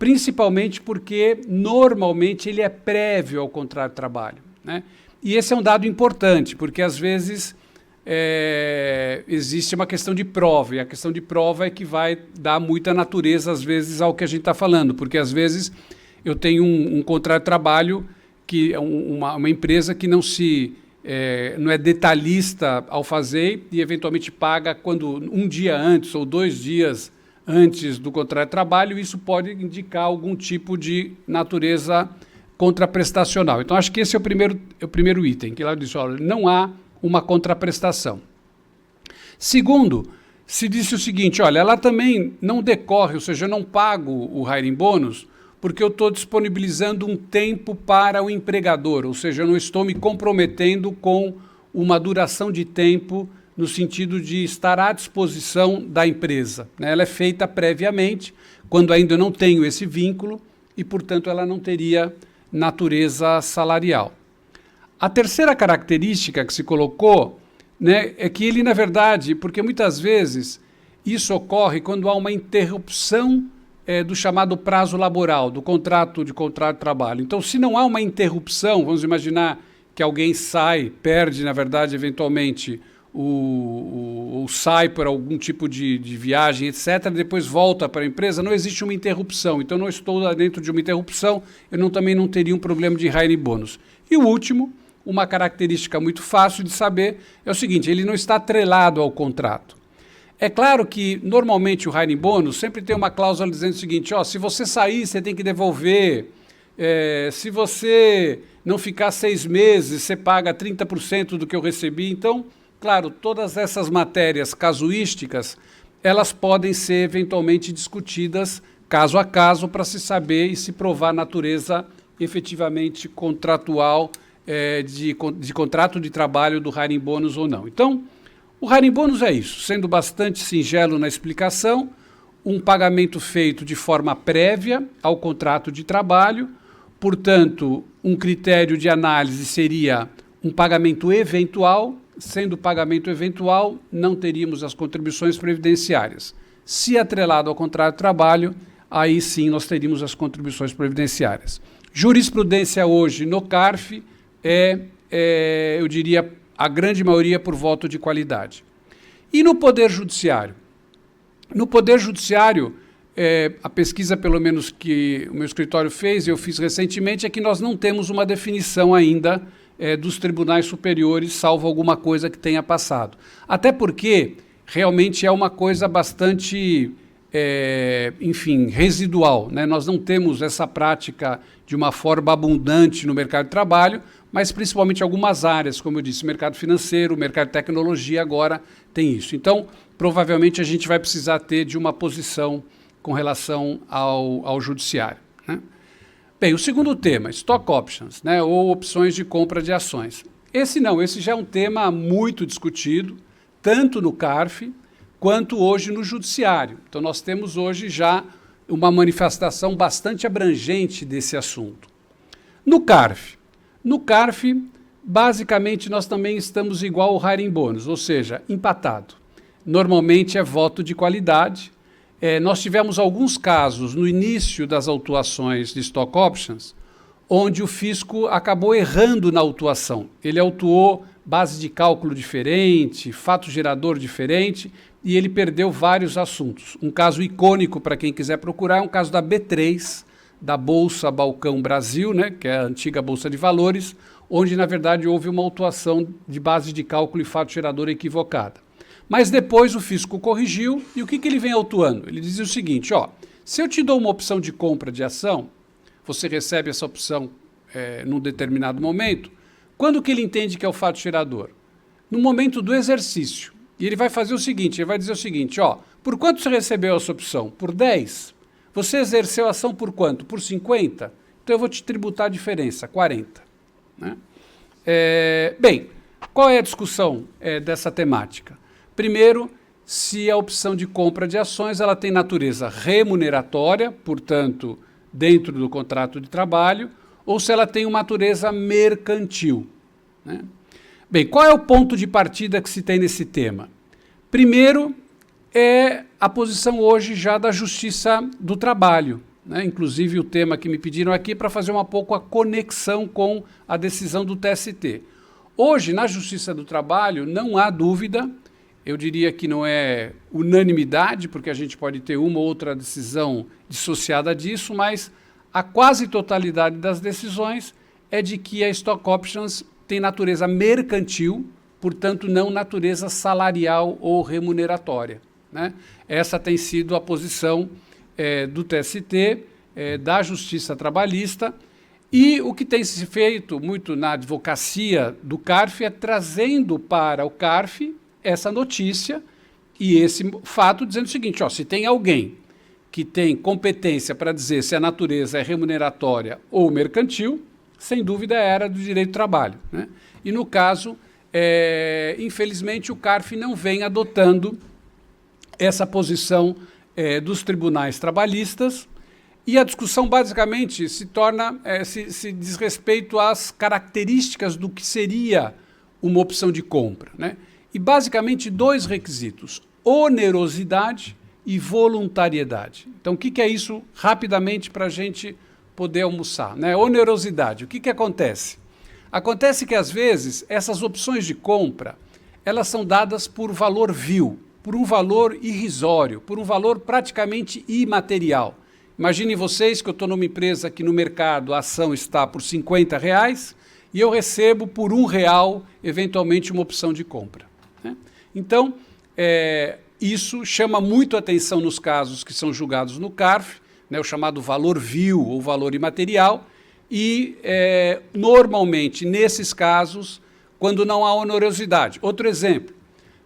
principalmente porque, normalmente, ele é prévio ao contrato de trabalho, né? E esse é um dado importante, porque, às vezes, existe uma questão de prova, e a questão de prova é que vai dar muita natureza, às vezes, ao que a gente está falando, porque, às vezes, eu tenho um contrato de trabalho, que é uma empresa que não é detalhista ao fazer e, eventualmente, paga quando um dia antes ou 2 dias antes do contrato de trabalho, isso pode indicar algum tipo de natureza contraprestacional. Então, acho que esse é o primeiro item, que lá diz, olha, não há uma contraprestação. Segundo, se disse o seguinte, olha, ela também não decorre, ou seja, eu não pago o hiring bônus porque eu estou disponibilizando um tempo para o empregador, ou seja, eu não estou me comprometendo com uma duração de tempo no sentido de estar à disposição da empresa, né? Ela é feita previamente, quando ainda eu não tenho esse vínculo, e, portanto, ela não teria natureza salarial. A terceira característica que se colocou, né, é que ele, na verdade, porque muitas vezes isso ocorre quando há uma interrupção do chamado prazo laboral, do contrato de trabalho. Então, se não há uma interrupção, vamos imaginar que alguém perde, na verdade, eventualmente, ou sai por algum tipo de viagem, etc., depois volta para a empresa, não existe uma interrupção. Então, não estou dentro de uma interrupção, eu também não teria um problema de hiring bônus. E o último, uma característica muito fácil de saber, é o seguinte, ele não está atrelado ao contrato. É claro que, normalmente, o hiring bônus sempre tem uma cláusula dizendo o seguinte, se você sair, você tem que devolver, se você não ficar 6 meses, você paga 30% do que eu recebi. Então, claro, todas essas matérias casuísticas, elas podem ser eventualmente discutidas caso a caso para se saber e se provar a natureza efetivamente contratual de contrato de trabalho do hiring bônus ou não. Então, O hiring bônus é isso, sendo bastante singelo na explicação, um pagamento feito de forma prévia ao contrato de trabalho, portanto, um critério de análise seria um pagamento eventual, sendo pagamento eventual, não teríamos as contribuições previdenciárias. Se atrelado ao contrato de trabalho, aí sim nós teríamos as contribuições previdenciárias. Jurisprudência hoje no CARF eu diria, a grande maioria por voto de qualidade. E no Poder Judiciário? No Poder Judiciário, a pesquisa, pelo menos, que o meu escritório fez, eu fiz recentemente, é que nós não temos uma definição ainda dos tribunais superiores, salvo alguma coisa que tenha passado. Até porque, realmente, é uma coisa bastante, enfim, residual, né? Nós não temos essa prática de uma forma abundante no mercado de trabalho, mas principalmente algumas áreas, como eu disse, mercado financeiro, mercado de tecnologia, agora tem isso. Então, provavelmente a gente vai precisar ter de uma posição com relação ao judiciário, né? Bem, o segundo tema, stock options, né, ou opções de compra de ações. Esse já é um tema muito discutido, tanto no CARF quanto hoje no judiciário. Então nós temos hoje já uma manifestação bastante abrangente desse assunto. No CARF, basicamente nós também estamos igual ao hiring bônus, ou seja, empatado. Normalmente é voto de qualidade. Nós tivemos alguns casos no início das autuações de stock options, onde o fisco acabou errando na autuação. Ele autuou base de cálculo diferente, fato gerador diferente, e ele perdeu vários assuntos. Um caso icônico para quem quiser procurar é um caso da B3, da Bolsa Balcão Brasil, né, que é a antiga Bolsa de Valores, onde, na verdade, houve uma autuação de base de cálculo e fato gerador equivocada. Mas depois o fisco corrigiu, e o que ele vem autuando? Ele dizia o seguinte, se eu te dou uma opção de compra de ação, você recebe essa opção num determinado momento, quando que ele entende que é o fato gerador? No momento do exercício. E ele vai fazer o seguinte, ele vai dizer o seguinte, por quanto você recebeu essa opção? Por 10? Você exerceu a ação por quanto? Por 50? Então eu vou te tributar a diferença, 40. Né? Bem, qual é a discussão dessa temática? Primeiro, se a opção de compra de ações ela tem natureza remuneratória, portanto, dentro do contrato de trabalho, ou se ela tem uma natureza mercantil, né? Bem, qual é o ponto de partida que se tem nesse tema? Primeiro, é a posição hoje já da Justiça do Trabalho, né? Inclusive o tema que me pediram aqui para fazer um pouco a conexão com a decisão do TST. Hoje, na Justiça do Trabalho, não há dúvida, eu diria que não é unanimidade, porque a gente pode ter uma ou outra decisão dissociada disso, mas a quase totalidade das decisões é de que a stock options tem natureza mercantil, portanto, não natureza salarial ou remuneratória, né? Essa tem sido a posição do TST, da Justiça Trabalhista, e o que tem se feito muito na advocacia do CARF é trazendo para o CARF essa notícia e esse fato, dizendo o seguinte, se tem alguém que tem competência para dizer se a natureza é remuneratória ou mercantil, sem dúvida é a área do direito do trabalho, né? E no caso, infelizmente, o CARF não vem adotando essa posição dos tribunais trabalhistas, e a discussão basicamente se diz respeito às características do que seria uma opção de compra, né? E basicamente 2 requisitos, onerosidade e voluntariedade. Então, o que é isso, rapidamente, para a gente poder almoçar, né? Onerosidade, o que acontece? Acontece que, às vezes, essas opções de compra, elas são dadas por valor vil, por um valor irrisório, por um valor praticamente imaterial. Imaginem vocês que eu estou numa empresa que no mercado a ação está por R$50 e eu recebo por R$1, eventualmente, uma opção de compra, né? Então, isso chama muito atenção nos casos que são julgados no CARF, né, o chamado valor vil ou valor imaterial, e normalmente, nesses casos, quando não há onerosidade. Outro exemplo,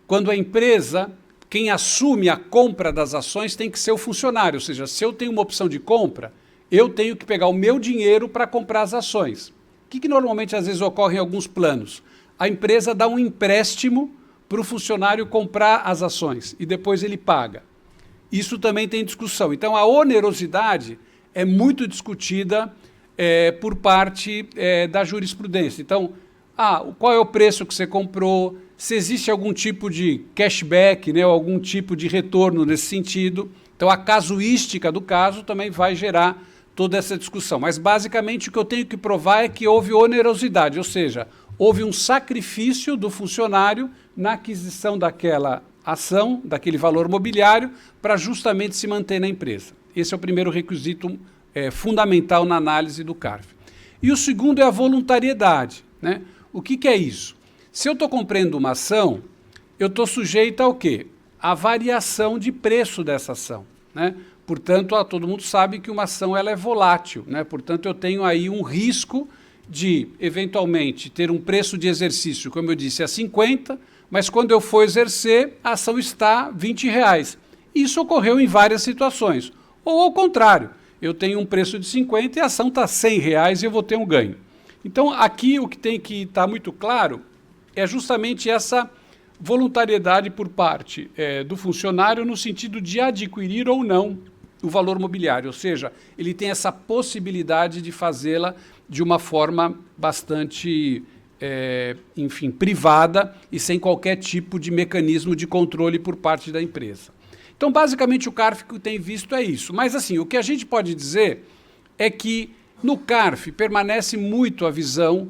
quando a empresa, quem assume a compra das ações tem que ser o funcionário, ou seja, se eu tenho uma opção de compra, eu tenho que pegar o meu dinheiro para comprar as ações. O que normalmente às vezes ocorre em alguns planos? A empresa dá um empréstimo para o funcionário comprar as ações e depois ele paga. Isso também tem discussão. Então, a onerosidade é muito discutida por parte da jurisprudência. Então, qual é o preço que você comprou, se existe algum tipo de cashback, né, ou algum tipo de retorno nesse sentido. Então, a casuística do caso também vai gerar toda essa discussão. Mas, basicamente, o que eu tenho que provar é que houve onerosidade, ou seja, houve um sacrifício do funcionário na aquisição daquela ação, daquele valor mobiliário, para justamente se manter na empresa. Esse é o primeiro requisito fundamental na análise do CARF. E o segundo é a voluntariedade, né? O que é isso? Se eu estou comprando uma ação, eu estou sujeito ao quê? A variação de preço dessa ação, né? Portanto, todo mundo sabe que uma ação ela é volátil, né? Portanto, eu tenho aí um risco de, eventualmente, ter um preço de exercício, como eu disse, a 50, mas quando eu for exercer, a ação está R$ 20. Isso ocorreu em várias situações. Ou, ao contrário, eu tenho um preço de 50 e a ação está R$ 100 e eu vou ter um ganho. Então, aqui o que tem que estar muito claro é justamente essa voluntariedade por parte do funcionário no sentido de adquirir ou não o valor mobiliário, ou seja, ele tem essa possibilidade de fazê-la de uma forma bastante, enfim, privada e sem qualquer tipo de mecanismo de controle por parte da empresa. Então, basicamente, o CARF que tem visto é isso. Mas, assim, o que a gente pode dizer é que no CARF permanece muito a visão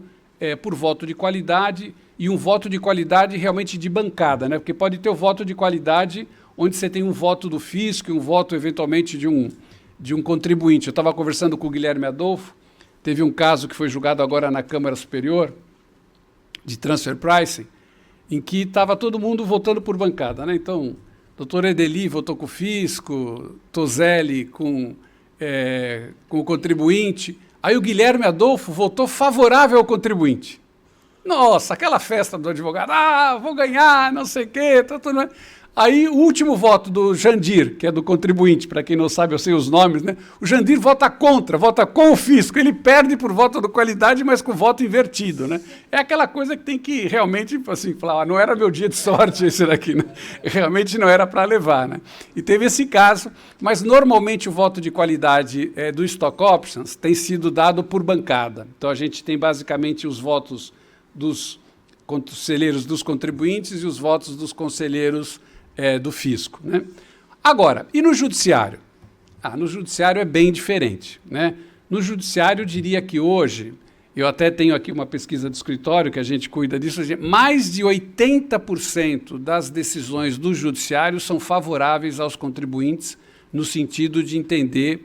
por voto de qualidade e um voto de qualidade realmente de bancada, né? Porque pode ter o voto de qualidade onde você tem um voto do fisco e um voto, eventualmente, de um contribuinte. Eu estava conversando com o Guilherme Adolfo, teve um caso que foi julgado agora na Câmara Superior, de transfer pricing, em que estava todo mundo votando por bancada, né? Então, doutor Edeli votou com o fisco, Tozelli com o contribuinte, aí o Guilherme Adolfo votou favorável ao contribuinte. Nossa, aquela festa do advogado, vou ganhar, não sei o quê. Aí o último voto do Jandir, que é do contribuinte, para quem não sabe, eu sei os nomes, né? O Jandir vota contra, vota com o fisco, ele perde por voto de qualidade, mas com voto invertido, né? É aquela coisa que tem que realmente, assim, falar, não era meu dia de sorte esse daqui, né? Realmente não era para levar, né? E teve esse caso, mas normalmente o voto de qualidade do Stock Options tem sido dado por bancada. Então a gente tem basicamente os votos dos conselheiros dos contribuintes e os votos dos conselheiros do fisco, né? Agora, e no judiciário? No judiciário é bem diferente, né? No judiciário, eu diria que hoje, eu até tenho aqui uma pesquisa do escritório que a gente cuida disso, mais de 80% das decisões do judiciário são favoráveis aos contribuintes, no sentido de entender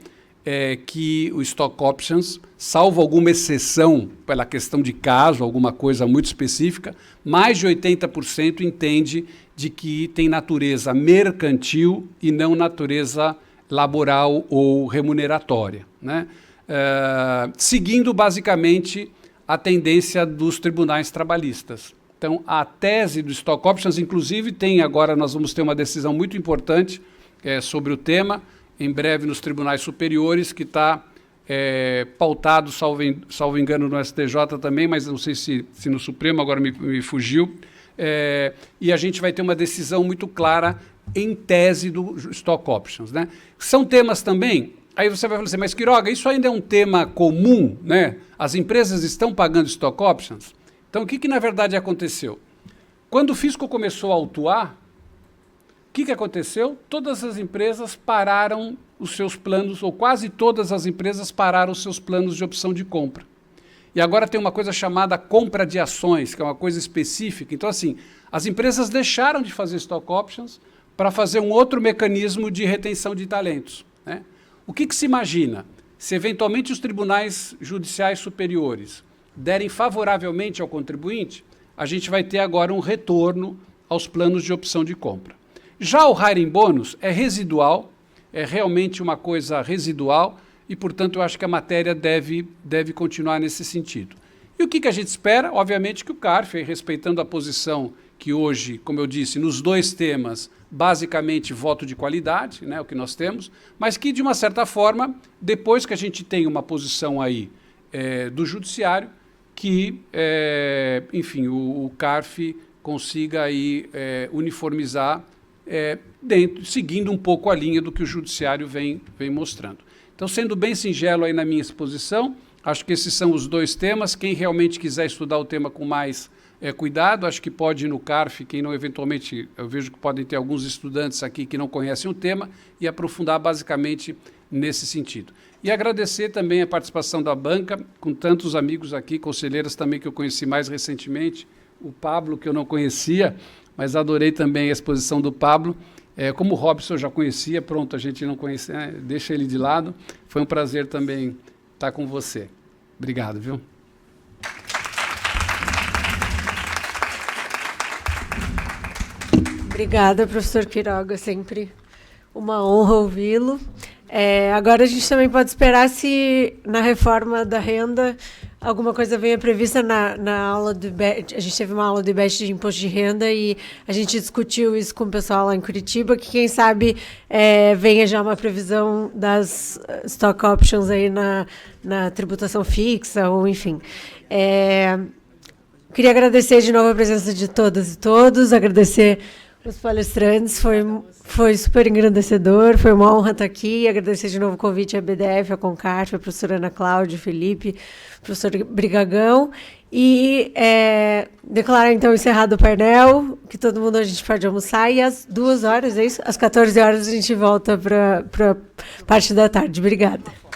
que o Stock Options, salvo alguma exceção pela questão de caso, alguma coisa muito específica, mais de 80% entende de que tem natureza mercantil e não natureza laboral ou remuneratória, né? Seguindo basicamente a tendência dos tribunais trabalhistas. Então, a tese do Stock Options, inclusive, nós vamos ter uma decisão muito importante sobre o tema, em breve nos tribunais superiores, que está pautado, salvo engano, no STJ também, mas não sei se no Supremo, agora me fugiu, e a gente vai ter uma decisão muito clara em tese do Stock Options, né? São temas também, aí você vai falar assim, mas Quiroga, isso ainda é um tema comum, né? As empresas estão pagando Stock Options? Então, o que na verdade aconteceu? Quando o fisco começou a autuar, o que aconteceu? Todas as empresas pararam os seus planos, ou quase todas as empresas pararam os seus planos de opção de compra. E agora tem uma coisa chamada compra de ações, que é uma coisa específica. Então, assim, as empresas deixaram de fazer stock options para fazer um outro mecanismo de retenção de talentos, né? O que se imagina? Se eventualmente os tribunais judiciais superiores derem favoravelmente ao contribuinte, a gente vai ter agora um retorno aos planos de opção de compra. Já o hiring bônus é residual, é realmente uma coisa residual e, portanto, eu acho que a matéria deve continuar nesse sentido. E o que a gente espera? Obviamente que o CARF, respeitando a posição que hoje, como eu disse, nos dois temas, basicamente voto de qualidade, né, o que nós temos, mas que, de uma certa forma, depois que a gente tem uma posição aí do judiciário, que, enfim, o CARF consiga aí, uniformizar, seguindo um pouco a linha do que o Judiciário vem mostrando. Então, sendo bem singelo aí na minha exposição, acho que esses são os 2 temas. Quem realmente quiser estudar o tema com mais cuidado, acho que pode ir no CARF, quem não, eventualmente, eu vejo que podem ter alguns estudantes aqui que não conhecem o tema, e aprofundar basicamente nesse sentido. E agradecer também a participação da banca, com tantos amigos aqui, conselheiras também que eu conheci mais recentemente, o Pablo, que eu não conhecia, mas adorei também a exposição do Pablo. Como o Robson eu já conhecia, pronto, a gente não conhecia, né? Deixa ele de lado. Foi um prazer também estar com você. Obrigado, viu? Obrigada, professor Quiroga, sempre uma honra ouvi-lo. Agora a gente também pode esperar se na reforma da renda alguma coisa venha prevista na aula do IBEST. A gente teve uma aula do IBEST de imposto de renda e a gente discutiu isso com o pessoal lá em Curitiba, que quem sabe venha já uma previsão das stock options aí na tributação fixa, ou enfim. Queria agradecer de novo a presença de todas e todos, agradecer os palestrantes, foi super engrandecedor, foi uma honra estar aqui, agradecer de novo o convite à BDF, à Concarf, à professora Ana Cláudia, Felipe, professor Brigagão, e declarar então encerrado o painel, que todo mundo a gente pode almoçar, e às 2 horas, é isso? Às 14 horas a gente volta para a parte da tarde. Obrigada.